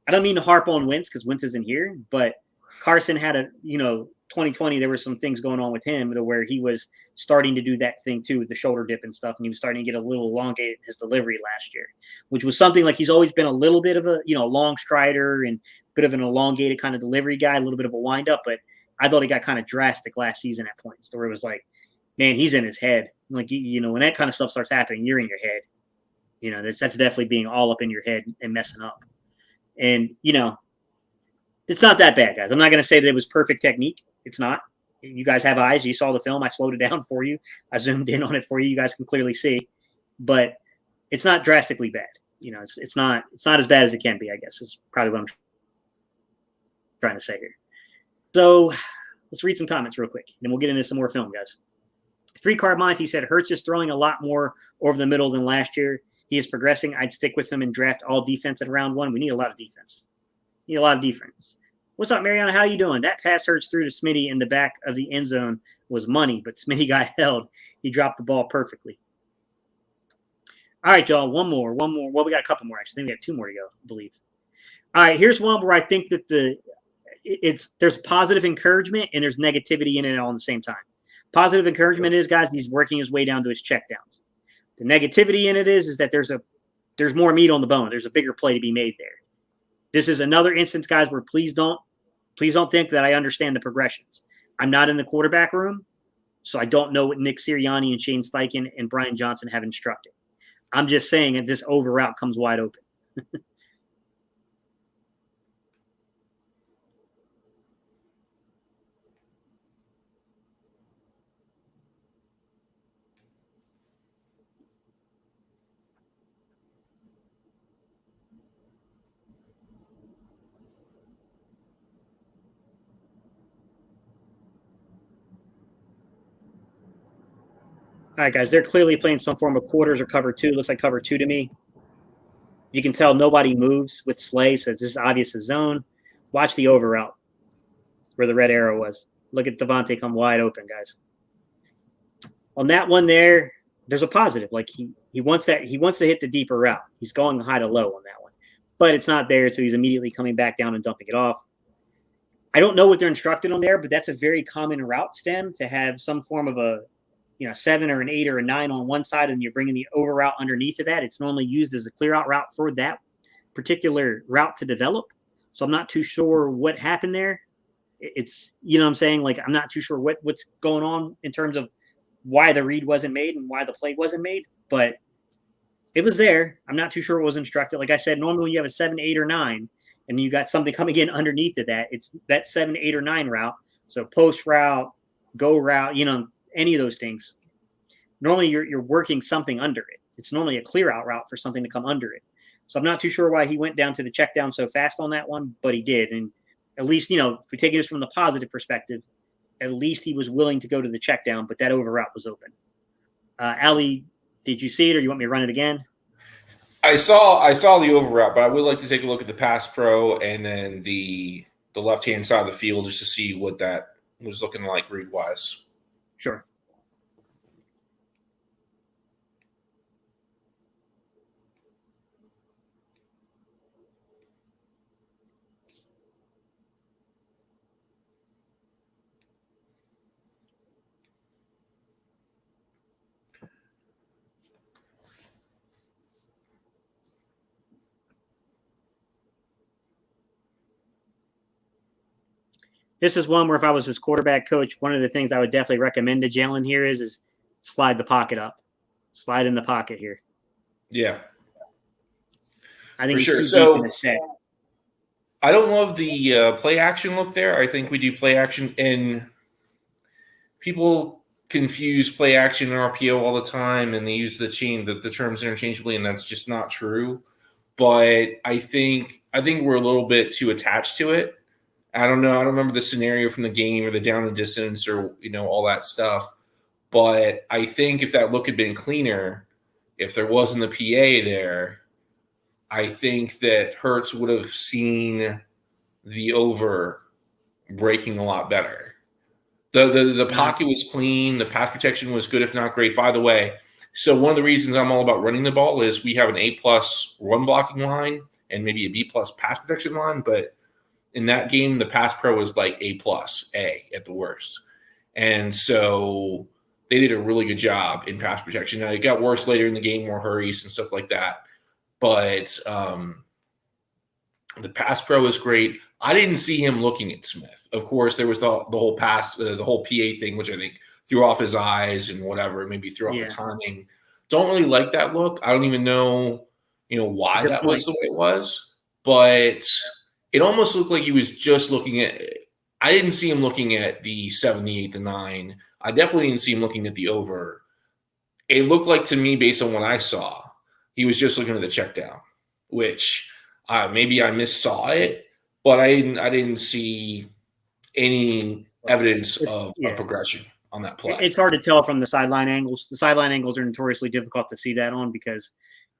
I don't mean to harp on Wentz because Wentz isn't here, but Carson had 2020, there were some things going on with him to where he was starting to do that thing too with the shoulder dip and stuff. And he was starting to get a little elongated in his delivery last year, which was something like he's always been a little bit of a, long strider and bit of an elongated kind of delivery guy, a little bit of a wind up. But I thought he got kind of drastic last season at points where it was like, man, he's in his head. Like, when that kind of stuff starts happening, you're in your head. That's definitely being all up in your head and messing up. And, it's not that bad, guys. I'm not going to say that it was perfect technique. It's not. You guys have eyes. You saw the film. I slowed it down for you. I zoomed in on it for you. You guys can clearly see. But it's not drastically bad. It's not as bad as it can be, I guess, is probably what I'm trying to say here. So let's read some comments real quick, and then we'll get into some more film, guys. 3-Card Minds, he said, Hurts is throwing a lot more over the middle than last year. He is progressing. I'd stick with him and draft all defense in round 1. We need a lot of defense. What's up, Mariana? How you doing? That pass Hurts through to Smitty in the back of the end zone was money, but Smitty got held. He dropped the ball perfectly. All right, y'all. One more. Well, we got a couple more, actually. I think we have 2 more to go, I believe. All right, here's one where I think that there's positive encouragement and there's negativity in it all at the same time. Positive encouragement is, guys, he's working his way down to his checkdowns. The negativity in it is that there's more meat on the bone. There's a bigger play to be made there. This is another instance, guys, where please don't think that I understand the progressions. I'm not in the quarterback room, so I don't know what Nick Sirianni and Shane Steichen and Brian Johnson have instructed. I'm just saying that this over route comes wide open. All right, guys, they're clearly playing some form of quarters or cover two. Looks like cover two to me. You can tell nobody moves with Slay, says this is obvious as zone. Watch the over route where the red arrow was. Look at Devontae come wide open, guys. On that one there's a positive. Like he wants to hit the deeper route. He's going high to low on that one. But it's not there, so he's immediately coming back down and dumping it off. I don't know what they're instructed on there, but that's a very common route stem to have some form of a 7 or an 8 or a 9 on one side, and you're bringing the over route underneath of that. It's normally used as a clear out route for that particular route to develop. So I'm not too sure what happened there. It's, what I'm saying? Like, I'm not too sure what's going on in terms of why the read wasn't made and why the play wasn't made, but it was there. I'm not too sure what was instructed. Like I said, normally when you have a 7, 8, or 9, and you got something coming in underneath of that, it's that 7, 8, or 9 route. So post route, go route, any of those things. Normally you're working something under it. It's normally a clear out route for something to come under it. So I'm not too sure why he went down to the check down so fast on that one, but he did. And at least, if we take this from the positive perspective, at least he was willing to go to the check down, but that over route was open. Ali, did you see it, or you want me to run it again? I saw the over route, but I would like to take a look at the pass pro and then the left-hand side of the field just to see what that was looking like read-wise. Sure. This is one where if I was his quarterback coach, one of the things I would definitely recommend to Jalen here is slide the pocket up. Slide in the pocket here. Yeah. I think for sure. Too So deep in the set. I don't love the play action look there. I think we do play action, and people confuse play action and RPO all the time, and they use the terms interchangeably, and that's just not true. But I think we're a little bit too attached to it. I don't know. I don't remember the scenario from the game or the down and distance or, all that stuff. But I think if that look had been cleaner, if there wasn't the PA there, I think that Hurts would have seen the over breaking a lot better. The pocket was clean. The pass protection was good, if not great. By the way, so one of the reasons I'm all about running the ball is we have an A+ run blocking line and maybe a B+ pass protection line, but in that game, the pass pro was like A+ at the worst. And so they did a really good job in pass protection. Now, it got worse later in the game, more hurries and stuff like that. But the pass pro was great. I didn't see him looking at Smith. Of course, there was the whole pass, the whole PA thing, which I think threw off his eyes and whatever, maybe threw off the timing. Don't really like that look. I don't even know, why that was the way it was. But it almost looked like he was just looking at – I didn't see him looking at the 7, the 8, the 9. I definitely didn't see him looking at the over. It looked like to me, based on what I saw, he was just looking at the check down, which maybe I missaw it, but I didn't see any evidence of a progression on that play. It's hard to tell from the sideline angles. The sideline angles are notoriously difficult to see that on because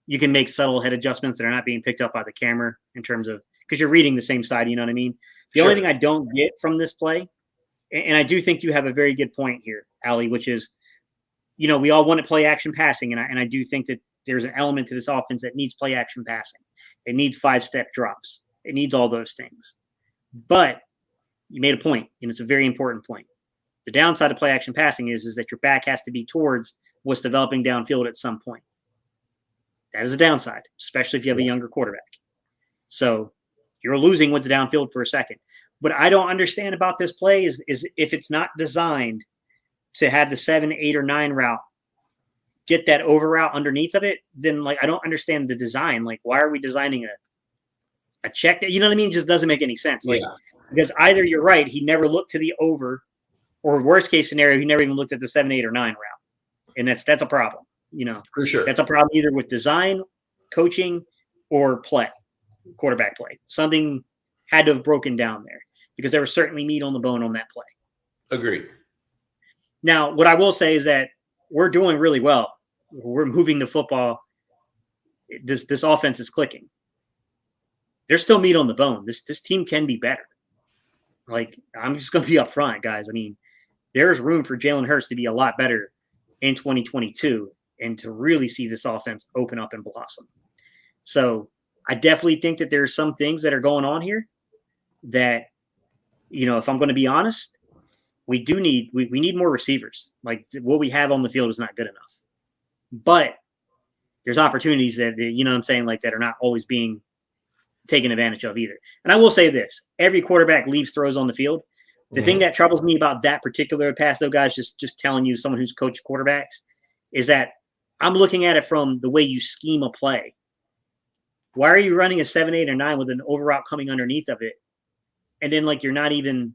you can make subtle head adjustments that are not being picked up by the camera in terms of – because you're reading the same side, you know what I mean? The only thing I don't get from this play, and I do think you have a very good point here, Ali, which is, we all want to play action passing, and I do think that there's an element to this offense that needs play action passing. It needs 5-step drops. It needs all those things. But you made a point, and it's a very important point. The downside of play action passing is that your back has to be towards what's developing downfield at some point. That is a downside, especially if you have a younger quarterback. So you're losing what's downfield for a second. What I don't understand about this play is if it's not designed to have the 7, 8, or 9 route get that over route underneath of it, then like I don't understand the design. Like, why are we designing a check? You know what I mean? It just doesn't make any sense. Like, because either you're right, he never looked to the over, or worst case scenario, he never even looked at the 7, 8, or 9 route. And that's a problem, you know. For sure. That's a problem either with design, coaching, or play, quarterback play. Something had to have broken down there because there was certainly meat on the bone on that play. Agreed. Now, what I will say is that we're doing really well. We're moving the football. This offense is clicking. There's still meat on the bone. This team can be better. Like, I'm just going to be upfront, guys. I mean, there's room for Jalen Hurts to be a lot better in 2022 and to really see this offense open up and blossom. So I definitely think that there's some things that are going on here that, you know, if I'm going to be honest, we need more receivers. Like, what we have on the field is not good enough. But there's opportunities that, you know what I'm saying, like, that are not always being taken advantage of either. And I will say this, every quarterback leaves throws on the field. The thing that troubles me about that particular pass, though, guys, just telling you, someone who's coached quarterbacks, is that I'm looking at it from the way you scheme a play. Why are you running a 7, 8, or 9 with an over route coming underneath of it? And then, like, you're not even,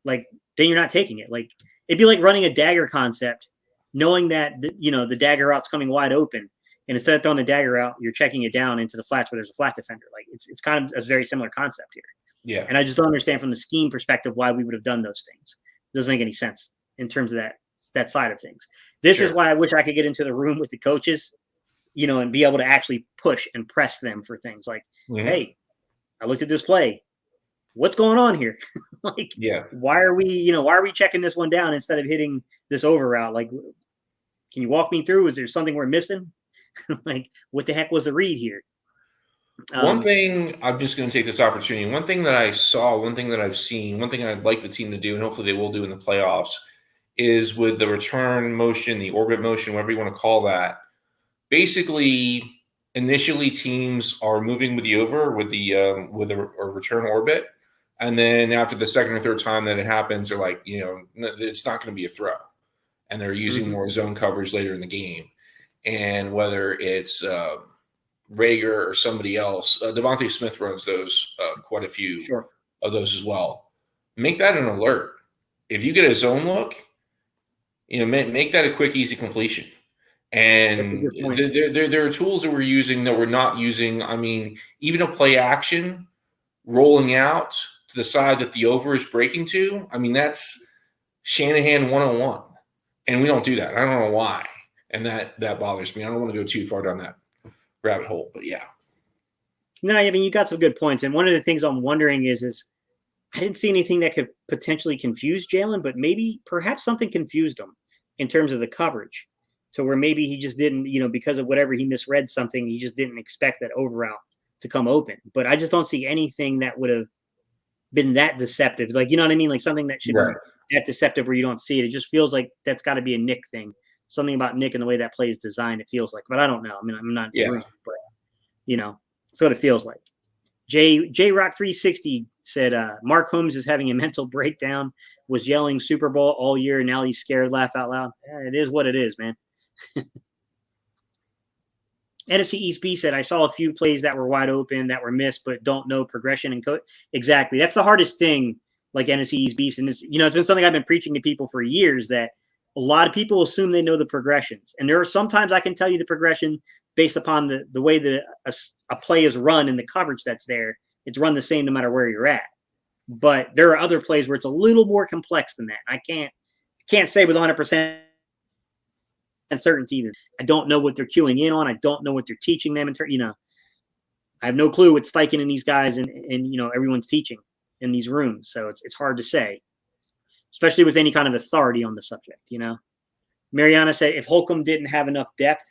like, then you're not taking it. Like, it'd be like running a dagger concept, knowing that, you know, the dagger route's coming wide open. And instead of throwing the dagger out, you're checking it down into the flats where there's a flat defender. Like, it's kind of a very similar concept here. Yeah. And I just don't understand from the scheme perspective why we would have done those things. It doesn't make any sense in terms of that side of things. This is why I wish I could get into the room with the coaches, you know, and be able to actually push and press them for things like, hey, I looked at this play. What's going on here? Like, why are we checking this one down instead of hitting this over route? Like, can you walk me through? Is there something we're missing? Like, what the heck was the read here? One thing, I'm just going to take this opportunity. One thing that I saw, one thing that I've seen, one thing I'd like the team to do, and hopefully they will do in the playoffs, is with the return motion, the orbit motion, whatever you want to call that. Basically, initially teams are moving with the over with a return orbit, and then after the second or third time that it happens, they're like, you know, it's not going to be a throw, and they're using more zone coverage later in the game. And whether it's Rager or somebody else, Devontae Smith runs those quite a few of those as well. Make that an alert. If you get a zone look, you know, make that a quick, easy completion. And there are tools that we're using that we're not using. I mean, even a play action rolling out to the side that the over is breaking to. I mean, that's Shanahan 101, and we don't do that. I don't know why. And that bothers me. I don't want to go too far down that rabbit hole, but yeah. No, I mean, you got some good points. And one of the things I'm wondering is I didn't see anything that could potentially confuse Jalen, but perhaps something confused him in terms of the coverage to where maybe he just didn't, you know, because of whatever he misread something, he just didn't expect that over route to come open. But I just don't see anything that would have been that deceptive. Like, you know what I mean? Like something that should be that deceptive where you don't see it. It just feels like that's got to be a Nick thing. Something about Nick and the way that play is designed, it feels like. But I don't know. I mean, I'm not in the room, but, you know, that's what it feels like. J Rock 360 said Mark Holmes is having a mental breakdown, was yelling Super Bowl all year, and now he's scared, laugh out loud. Yeah, it is what it is, man. NFC East B said, I saw a few plays that were wide open that were missed, but don't know progression and code. Exactly. That's the hardest thing, like NFC East Beast. And it's, you know, it's been something I've been preaching to people for years, that a lot of people assume they know the progressions. And there are sometimes I can tell you the progression based upon the way that a play is run and the coverage that's there. It's run the same no matter where you're at. But there are other plays where it's a little more complex than that. I can't say with 100% certainty that I don't know what they're queuing in on. I don't know what they're teaching them. You know, I have no clue what Steichen and these guys and you know, everyone's teaching in these rooms. So it's hard to say, especially with any kind of authority on the subject, you know. Mariana said if Holcomb didn't have enough depth,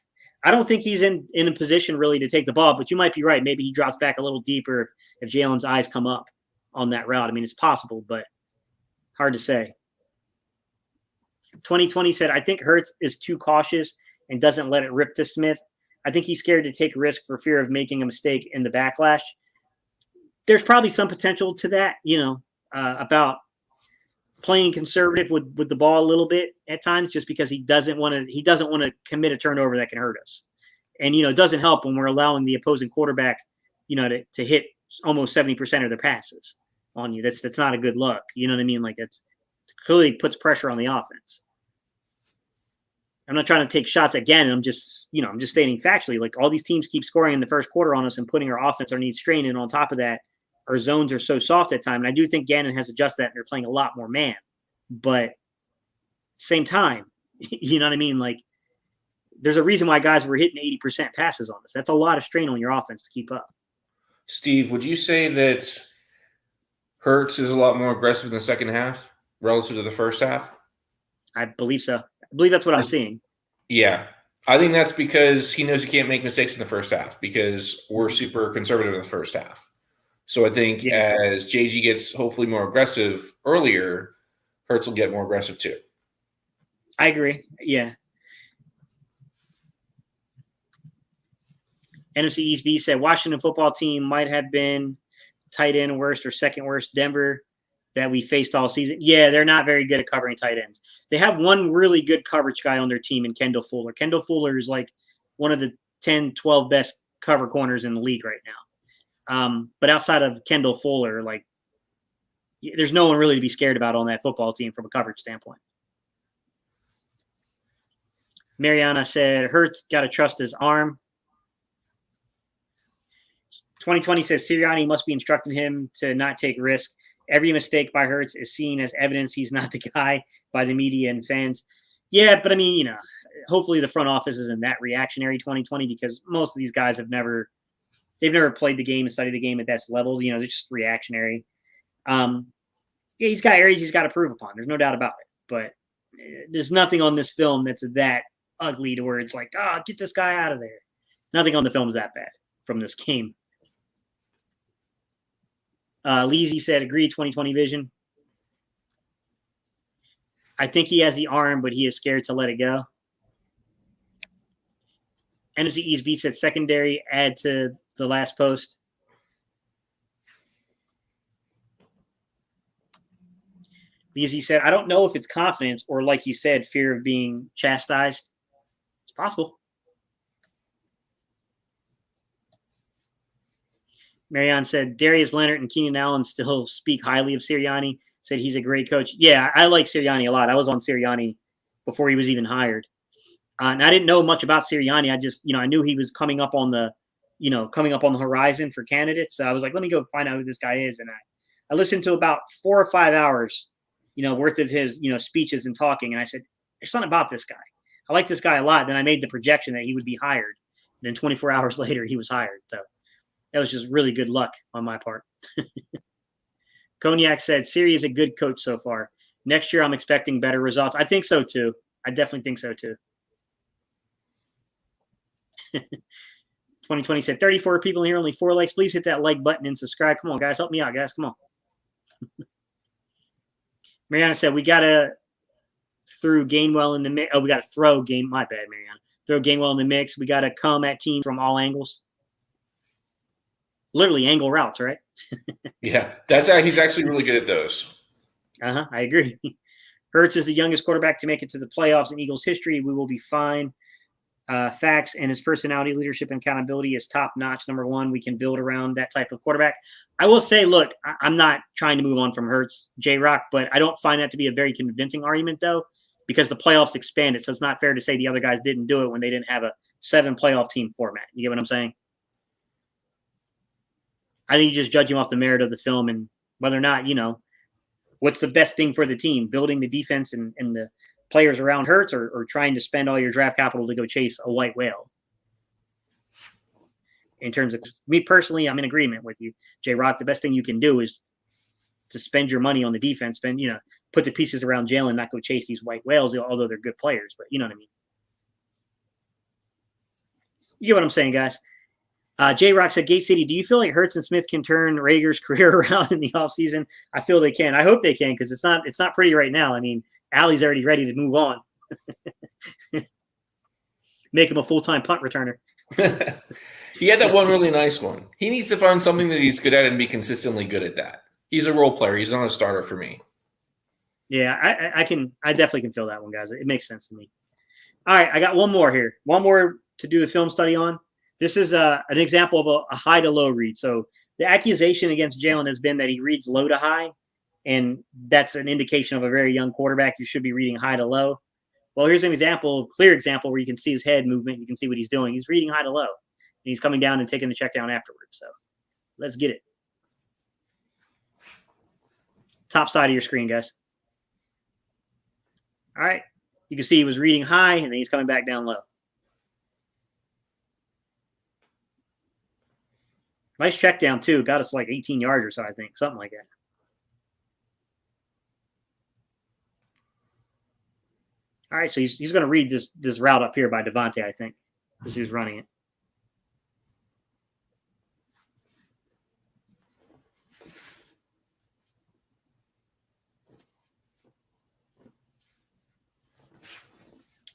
I don't think he's in a position really to take the ball, but you might be right. Maybe he drops back a little deeper if Jalen's eyes come up on that route. I mean, it's possible, but hard to say. 2020 said, I think Hurts is too cautious and doesn't let it rip to Smith. I think he's scared to take risk for fear of making a mistake in the backlash. There's probably some potential to that, about playing conservative with the ball a little bit at times, just because he doesn't want to commit a turnover that can hurt us. And, it doesn't help when we're allowing the opposing quarterback, to hit almost 70% of their passes on you. That's not a good look. You know what I mean? Like, it's clearly puts pressure on the offense. I'm not trying to take shots again. I'm just stating factually, like, all these teams keep scoring in the first quarter on us and putting our offense underneath strain. And on top of that, our zones are so soft at time. And I do think Gannon has adjusted that, and they're playing a lot more man. But same time, you know what I mean? Like, there's a reason why guys were hitting 80% passes on us. That's a lot of strain on your offense to keep up. Steve, would you say that Hurts is a lot more aggressive in the second half relative to the first half? I believe so. I believe that's what I'm seeing. Yeah. I think that's because he knows he can't make mistakes in the first half because we're super conservative in the first half. So I think as JG gets hopefully more aggressive earlier, Hurts will get more aggressive too. I agree. Yeah. NFC East B said Washington football team might have been tight end worst or second worst. Denver that we faced all season. Yeah, they're not very good at covering tight ends. They have one really good coverage guy on their team in Kendall Fuller. Kendall Fuller is like one of the 10, 12 best cover corners in the league right now. But outside of Kendall Fuller, like, there's no one really to be scared about on that football team from a coverage standpoint. Mariana said, Hurts got to trust his arm. 2020 says Sirianni must be instructing him to not take risk. Every mistake by Hurts is seen as evidence he's not the guy by the media and fans. Yeah, but I mean, hopefully the front office isn't that reactionary 2020 because most of these guys they've never played the game and studied the game at that level. They're just reactionary. He's got areas he's got to prove upon. There's no doubt about it. But there's nothing on this film that's that ugly to where it's like, get this guy out of there. Nothing on the film is that bad from this game. Leezy said, agree, 2020 vision. I think he has the arm, but he is scared to let it go. NFC East B said secondary, add to the last post. Leezy said, I don't know if it's confidence or, like you said, fear of being chastised. It's possible. Marianne said, Darius Leonard and Keenan Allen still speak highly of Sirianni, said he's a great coach. Yeah, I like Sirianni a lot. I was on Sirianni before he was even hired. And I didn't know much about Sirianni. I just, I knew he was coming up on the horizon for candidates. So I was like, let me go find out who this guy is. And I listened to about 4 or 5 hours, worth of his, speeches and talking. And I said, there's something about this guy. I like this guy a lot. Then I made the projection that he would be hired. And then 24 hours later, he was hired. So that was just really good luck on my part. Cognac said, Siri is a good coach so far. Next year, I'm expecting better results. I think so, too. I definitely think so, too. 2020 said, 34 people here, only 4 likes. Please hit that like button and subscribe. Come on, guys. Help me out, guys. Come on. Mariana said, we got to throw Gainwell in the mix. Oh, we got to throw game. My bad, Mariana. Throw Gainwell in the mix. We got to come at teams from all angles. Literally angle routes, right? Yeah, he's actually really good at those. I agree. Hurts is the youngest quarterback to make it to the playoffs in Eagles history. We will be fine. Facts, and his personality, leadership, and accountability is top notch. Number one, we can build around that type of quarterback. I will say, look, I'm not trying to move on from Hurts, J-Rock, but I don't find that to be a very convincing argument, though, because the playoffs expanded. So it's not fair to say the other guys didn't do it when they didn't have a 7 playoff team format. You get what I'm saying? I think you just judge him off the merit of the film and whether or not, what's the best thing for the team, building the defense and the players around Hurts or trying to spend all your draft capital to go chase a white whale. In terms of me personally, I'm in agreement with you, J-Rock. The best thing you can do is to spend your money on the defense, put the pieces around Jalen, not go chase these white whales, although they're good players, but you know what I mean? You get what I'm saying, guys? J Rock said, Gate City, do you feel like Hurts and Smith can turn Rager's career around in the offseason? I feel they can. I hope they can, because it's not pretty right now. I mean, Allie's already ready to move on. Make him a full-time punt returner. He had that one really nice one. He needs to find something that he's good at and be consistently good at that. He's a role player. He's not a starter for me. Yeah, I definitely can feel that one, guys. It makes sense to me. All right, I got one more here. One more to do the film study on. This is an example of a high to low read. So the accusation against Jalen has been that he reads low to high, and that's an indication of a very young quarterback. You should be reading high to low. Well, here's an example, clear example, where you can see his head movement. You can see what he's doing. He's reading high to low, and he's coming down and taking the check down afterwards. So let's get it. Top side of your screen, guys. All right. You can see he was reading high, and then he's coming back down low. Nice check down, too. Got us like 18 yards or so, I think. Something like that. All right, so he's going to read this route up here by Devontae, I think, because he was running it.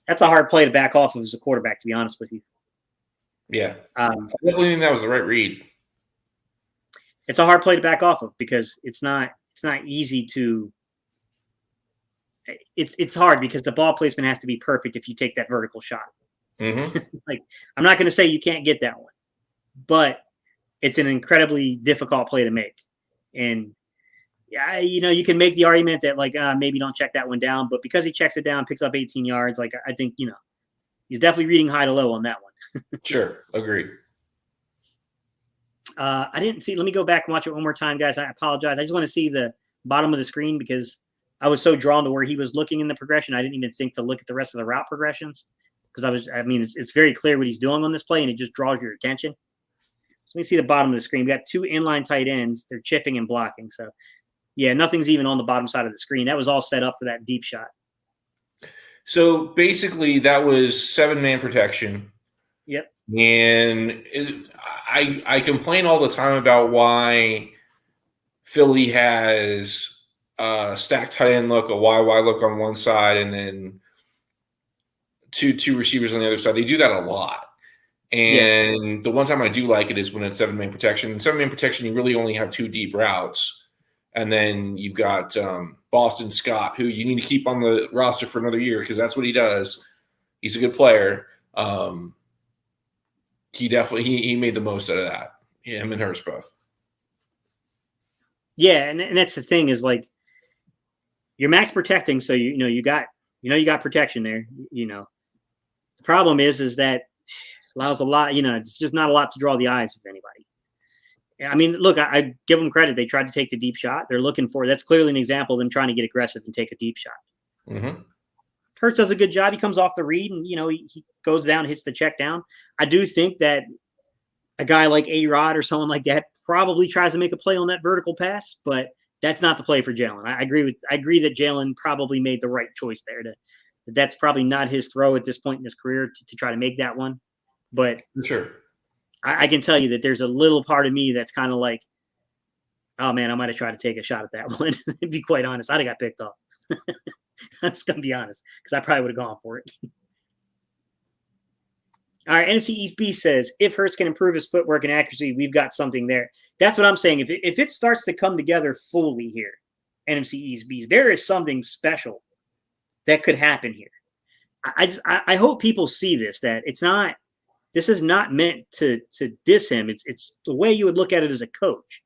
That's a hard play to back off of as a quarterback, to be honest with you. Yeah. I definitely think that was the right read. It's a hard play to back off of because it's not easy to – it's hard because the ball placement has to be perfect if you take that vertical shot. Mm-hmm. Like, I'm not going to say you can't get that one, but it's an incredibly difficult play to make. And – yeah, you can make the argument that like maybe don't check that one down, but because he checks it down, picks up 18 yards, like I think he's definitely reading high to low on that one. Sure, agreed. I didn't see. Let me go back and watch it one more time, guys. I apologize. I just want to see the bottom of the screen because I was so drawn to where he was looking in the progression. I didn't even think to look at the rest of the route progressions because it's very clear what he's doing on this play, and it just draws your attention. So let me see the bottom of the screen. We got two inline tight ends. They're chipping and blocking. So. Yeah, nothing's even on the bottom side of the screen. That was all set up for that deep shot. So basically, that was 7-man protection. Yep. And I complain all the time about why Philly has a stacked tight end look, a YY look on one side, and then two receivers on the other side. They do that a lot. And The one time I do like it is when it's 7-man protection. In 7-man protection, you really only have 2 deep routes. And then you've got Boston Scott, who you need to keep on the roster for another year because that's what he does. He's a good player. He definitely he made the most out of that. Him and Hurts both. Yeah, and that's the thing is like you're max protecting, so you got protection there. The problem is that allows a lot. It's just not a lot to draw the eyes of anybody. I mean, look, I give them credit. They tried to take the deep shot. They're looking for – that's clearly an example of them trying to get aggressive and take a deep shot. Mm-hmm. Hurts does a good job. He comes off the read and, he goes down, hits the check down. I do think that a guy like A-Rod or someone like that probably tries to make a play on that vertical pass, but that's not the play for Jalen. I agree that Jalen probably made the right choice there. That's probably not his throw at this point in his career to try to make that one. But – sure. I can tell you that there's a little part of me that's kind of like, oh, man, I might have tried to take a shot at that one. To be quite honest, I'd have got picked off. I'm just going to be honest because I probably would have gone for it. All right, NFC East B says, if Hurts can improve his footwork and accuracy, we've got something there. That's what I'm saying. If it starts to come together fully here, NFC East B's, there is something special that could happen here. I hope people see this, that it's not, this is not meant to diss him. It's the way you would look at it as a coach.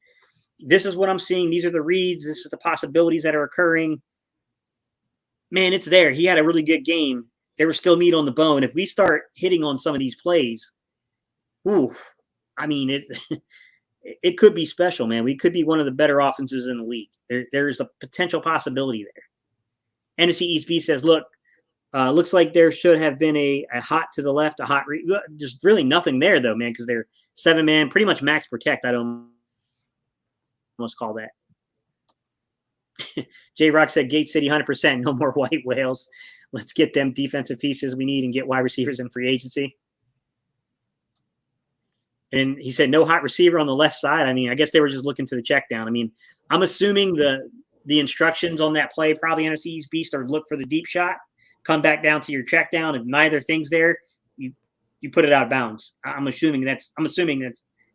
This is what I'm seeing. These are the reads. This is the possibilities that are occurring. Man, it's there. He had a really good game. There was still meat on the bone. If we start hitting on some of these plays, it could be special, man. We could be one of the better offenses in the league. There's a potential possibility there. NFC East B says, look, looks like there should have been a hot to the left, a hot there's really nothing there, though, man, because they're 7-man, pretty much max protect. I don't almost call that. J-Rock said, Gate City 100%, no more white whales. Let's get them defensive pieces we need and get wide receivers in free agency. And he said no hot receiver on the left side. I mean, I guess they were just looking to the check down. I mean, I'm assuming the instructions on that play probably NFC East Beast are look for the deep shot, come back down to your check down. If neither thing's there, you put it out of bounds. I'm assuming that's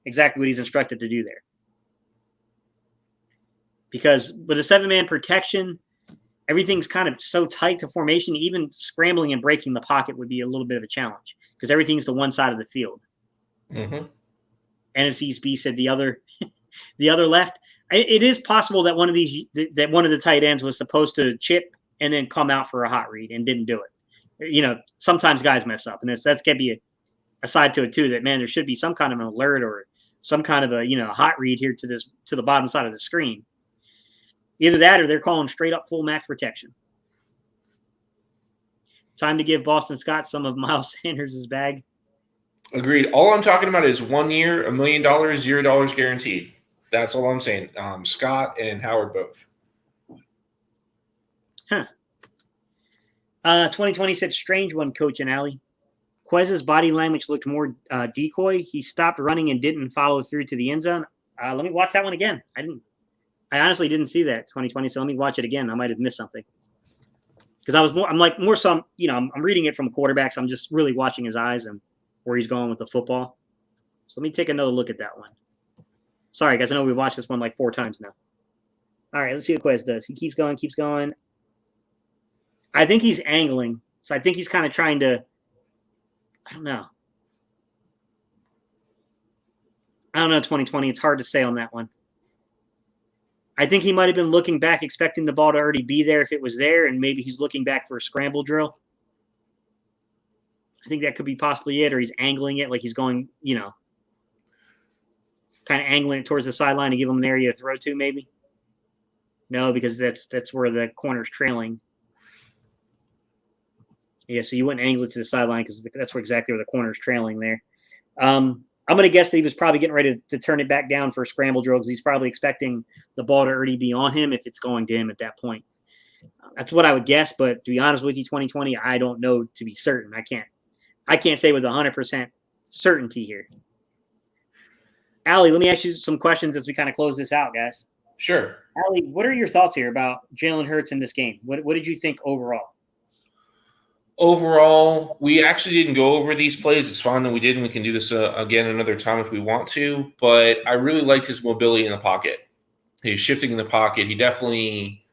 exactly what he's instructed to do there. Because with a 7-man protection, everything's kind of so tight to formation, even scrambling and breaking the pocket would be a little bit of a challenge because everything's to one side of the field. Mm-hmm. NFC East Beast said the other left. It is possible that one of the tight ends was supposed to chip and then come out for a hot read and didn't do it. You know, sometimes guys mess up, and that's got to be a side to it too. That man, there should be some kind of an alert or some kind of a hot read here to the bottom side of the screen. Either that or they're calling straight up full max protection. Time to give Boston Scott some of Miles Sanders' bag. Agreed. All I'm talking about is 1 year, $1 million, $0 guaranteed. That's all I'm saying. Scott and Howard both. 2020 said strange one, Coach and Allie. Quez's body language looked more decoy. He stopped running and didn't follow through to the end zone. Let me watch that one again. I honestly didn't see that 2020, so let me watch it again. I might have missed something. Because I'm reading it from quarterbacks. So I'm just really watching his eyes and where he's going with the football. So let me take another look at that one. Sorry, guys. I know we've watched this one like 4 times now. All right, let's see what Quez does. He keeps going. I think he's angling. So I think he's kind of trying to, I don't know, 2020. It's hard to say on that one. I think he might have been looking back, expecting the ball to already be there if it was there, and maybe he's looking back for a scramble drill. I think that could be possibly it, or he's angling it like he's going, kind of angling it towards the sideline to give him an area to throw to, maybe. No, because that's where the corner's trailing. Yeah, so you wouldn't angle it to the sideline because that's exactly where the corner's trailing there. I'm going to guess that he was probably getting ready to turn it back down for a scramble drill because he's probably expecting the ball to already be on him if it's going to him at that point. That's what I would guess, but to be honest with you, 2020, I don't know to be certain. I can't say with 100% certainty here. Allie, let me ask you some questions as we kind of close this out, guys. Sure. Allie, what are your thoughts here about Jalen Hurts in this game? What did you think overall? Overall, we actually didn't go over these plays. It's fine that we did, and we can do this again another time if we want to. But I really liked his mobility in the pocket. He's shifting in the pocket. He definitely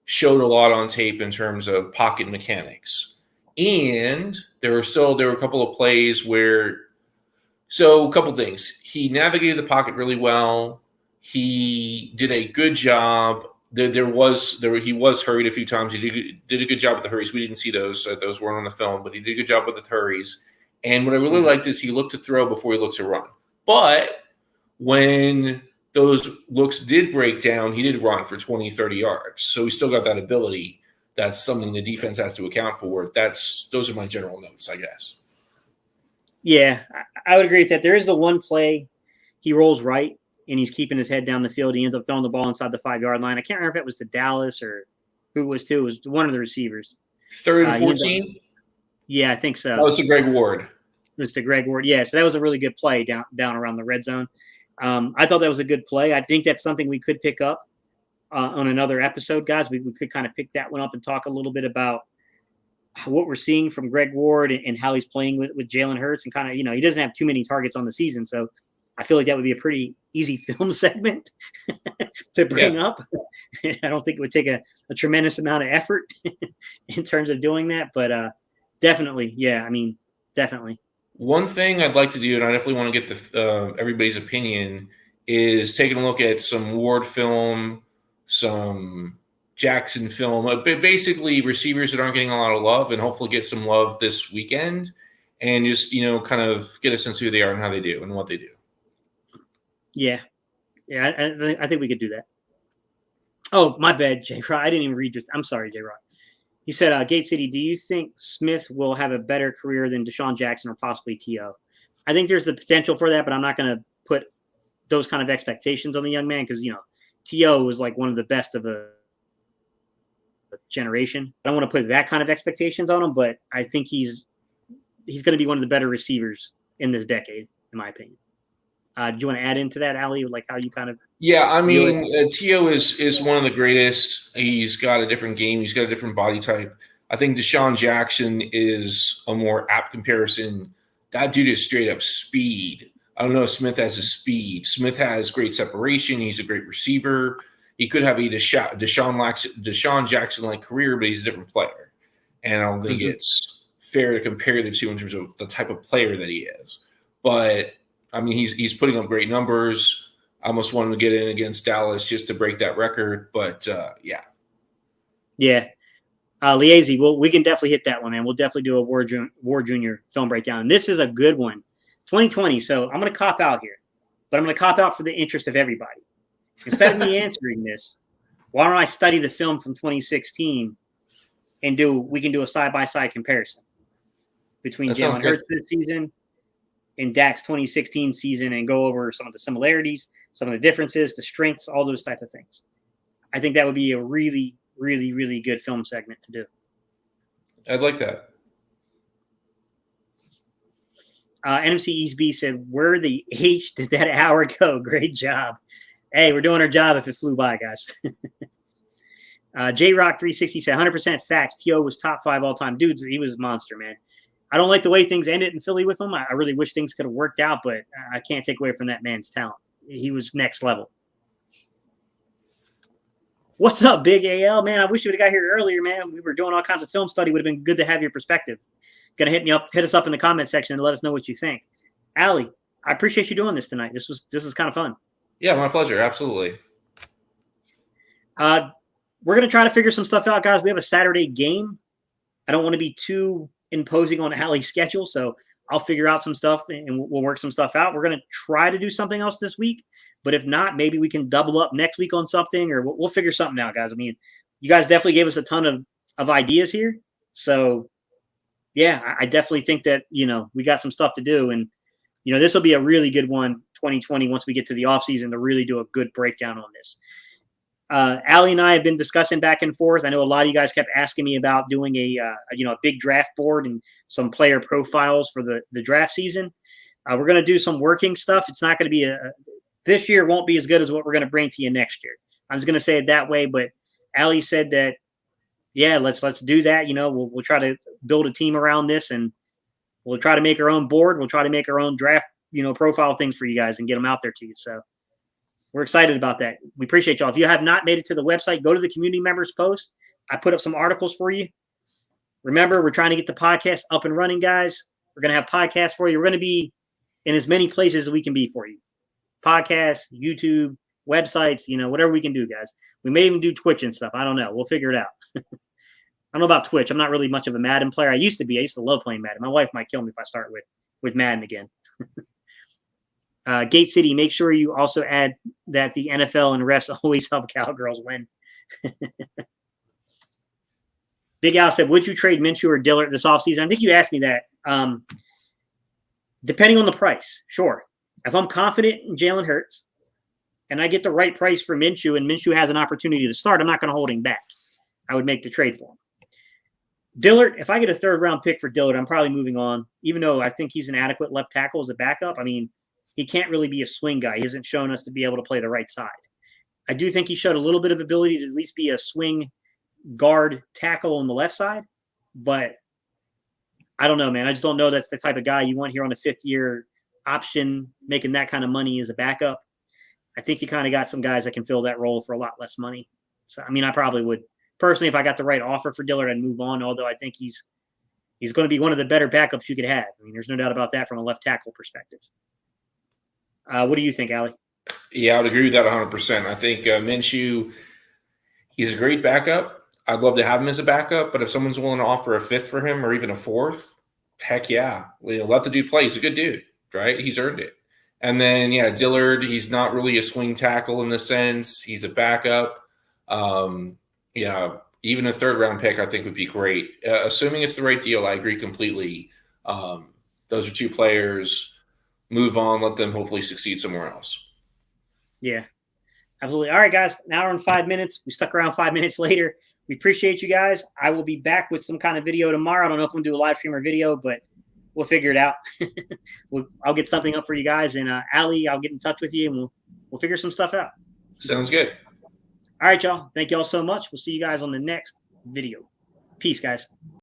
showed a lot on tape in terms of pocket mechanics. And there were a couple of plays where – so a couple things. He navigated the pocket really well. He did a good job. He was hurried a few times. He did a good job with the hurries. We didn't see those. Those weren't on the film, but he did a good job with the hurries. And what I really liked is he looked to throw before he looked to run. But when those looks did break down, he did run for 20, 30 yards. So he still got that ability. That's something the defense has to account for. Those are my general notes, I guess. Yeah, I would agree with that. There is the one play he rolls right, and he's keeping his head down the field. He ends up throwing the ball inside the 5-yard line. I can't remember if it was to Dallas or who it was to. It was one of the receivers. 3rd and 14? Yeah, I think so. That was to Greg Ward. It was to Greg Ward. Yeah, so that was a really good play down around the red zone. I thought that was a good play. I think that's something we could pick up on another episode, guys. We could kind of pick that one up and talk a little bit about what we're seeing from Greg Ward and how he's playing with Jalen Hurts, and kind of, he doesn't have too many targets on the season, so I feel like that would be a pretty easy film segment to bring up. I don't think it would take a tremendous amount of effort in terms of doing that, but definitely. Yeah, definitely. One thing I'd like to do, and I definitely want to get everybody's opinion, is taking a look at some Ward film, some Jackson film, basically receivers that aren't getting a lot of love, and hopefully get some love this weekend, and just, kind of get a sense of who they are and how they do and what they do. Yeah. I think we could do that. Oh, my bad, J-Rod. I didn't even read I'm sorry, J-Rod. He said, Gate City, do you think Smith will have a better career than Deshaun Jackson or possibly T.O.? I think there's the potential for that, but I'm not going to put those kind of expectations on the young man because, T.O. was like one of the best of a generation. I don't want to put that kind of expectations on him, but I think he's going to be one of the better receivers in this decade, in my opinion. Do you want to add into that, Ali, like how you kind of? Yeah, I mean, Tio is one of the greatest. He's got a different game. He's got a different body type. I think Deshaun Jackson is a more apt comparison. That dude is straight up speed. I don't know if Smith has his speed. Smith has great separation. He's a great receiver. He could have a Deshaun Jackson-like career, but he's a different player. And I don't think it's fair to compare the two in terms of the type of player that he is. But, I mean, he's putting up great numbers. I almost wanted to get in against Dallas just to break that record, but yeah. Yeah. Liazy, we can definitely hit that one, man. We'll definitely do a War Junior film breakdown. And this is a good one. 2020, so I'm going to cop out here. But I'm going to cop out for the interest of everybody. Instead of me answering this, why don't I study the film from 2016 and we can do a side-by-side comparison between Jalen Hurts this season and Dak's 2016 season and go over some of the similarities, some of the differences, the strengths, all those type of things. I think that would be a really, really, really good film segment to do. I'd like that. NFC East B said, where the H did that hour go? Great job. Hey, we're doing our job if it flew by, guys. J-Rock360 said, 100% facts. T.O. was top 5 all-time. Dudes, he was a monster, man. I don't like the way things ended in Philly with him. I really wish things could have worked out, but I can't take away from that man's talent. He was next level. What's up, Big AL? Man, I wish you would have got here earlier, man. We were doing all kinds of film study. Would have been good to have your perspective. Gonna hit us up in the comment section and let us know what you think. Allie, I appreciate you doing this tonight. This is kind of fun. Yeah, my pleasure. Absolutely. We're gonna try to figure some stuff out, guys. We have a Saturday game. I don't want to be too imposing on Allie's schedule, so I'll figure out some stuff and we'll work some stuff out. We're gonna try to do something else this week, but if not, maybe we can double up next week on something, or we'll figure something out, guys. I mean, you guys definitely gave us a ton of ideas here, so yeah, I definitely think that we got some stuff to do, and this will be a really good one, 2020, once we get to the offseason to really do a good breakdown on this. Allie and I have been discussing back and forth. I know a lot of you guys kept asking me about doing a big draft board and some player profiles for the draft season. We're going to do some working stuff. It's not going to be this year won't be as good as what we're going to bring to you next year. I was going to say it that way, but Allie said that, yeah, let's do that. We'll try to build a team around this, and we'll try to make our own board. We'll try to make our own draft, profile things for you guys and get them out there to you. So we're excited about that. We appreciate y'all. If you have not made it to the website, go to the community members post. I put up some articles for you. Remember, we're trying to get the podcast up and running, guys. We're going to have podcasts for you. We're going to be in as many places as we can be for you. Podcasts, YouTube, websites, whatever we can do, guys. We may even do Twitch and stuff. I don't know. We'll figure it out. I don't know about Twitch. I'm not really much of a Madden player. I used to be. I used to love playing Madden. My wife might kill me if I start with Madden again. Gate City, make sure you also add that the NFL and refs always help Cowgirls win. Big Al said, would you trade Minshew or Dillard this offseason? I think you asked me that. Depending on the price, sure. If I'm confident in Jalen Hurts and I get the right price for Minshew and Minshew has an opportunity to start, I'm not going to hold him back. I would make the trade for him. Dillard, if I get a third-round pick for Dillard, I'm probably moving on, even though I think he's an adequate left tackle as a backup. I mean, he can't really be a swing guy. He hasn't shown us to be able to play the right side. I do think he showed a little bit of ability to at least be a swing guard tackle on the left side, but I don't know, man. I just don't know that's the type of guy you want here on a fifth-year option, making that kind of money as a backup. I think you kind of got some guys that can fill that role for a lot less money. So, I mean, I probably would. Personally, if I got the right offer for Dillard, I'd move on, although I think he's going to be one of the better backups you could have. I mean, there's no doubt about that from a left tackle perspective. What do you think, Allie? Yeah, I would agree with that 100%. I think Minshew, he's a great backup. I'd love to have him as a backup, but if someone's willing to offer a fifth for him or even a fourth, heck yeah. Let the dude play. He's a good dude, right? He's earned it. And then, yeah, Dillard, he's not really a swing tackle in the sense. He's a backup. Yeah, even a third-round pick I think would be great. Assuming it's the right deal, I agree completely. Those are two players. Move on, let them hopefully succeed somewhere else. Yeah, absolutely. All right, guys, an hour and 5 minutes. We stuck around 5 minutes later. We appreciate you guys. I will be back with some kind of video tomorrow. I don't know if I'm going to do a live stream or video, but we'll figure it out. I'll get something up for you guys, and Allie, I'll get in touch with you, and we'll figure some stuff out. Sounds good. All right, y'all. Thank y'all so much. We'll see you guys on the next video. Peace, guys.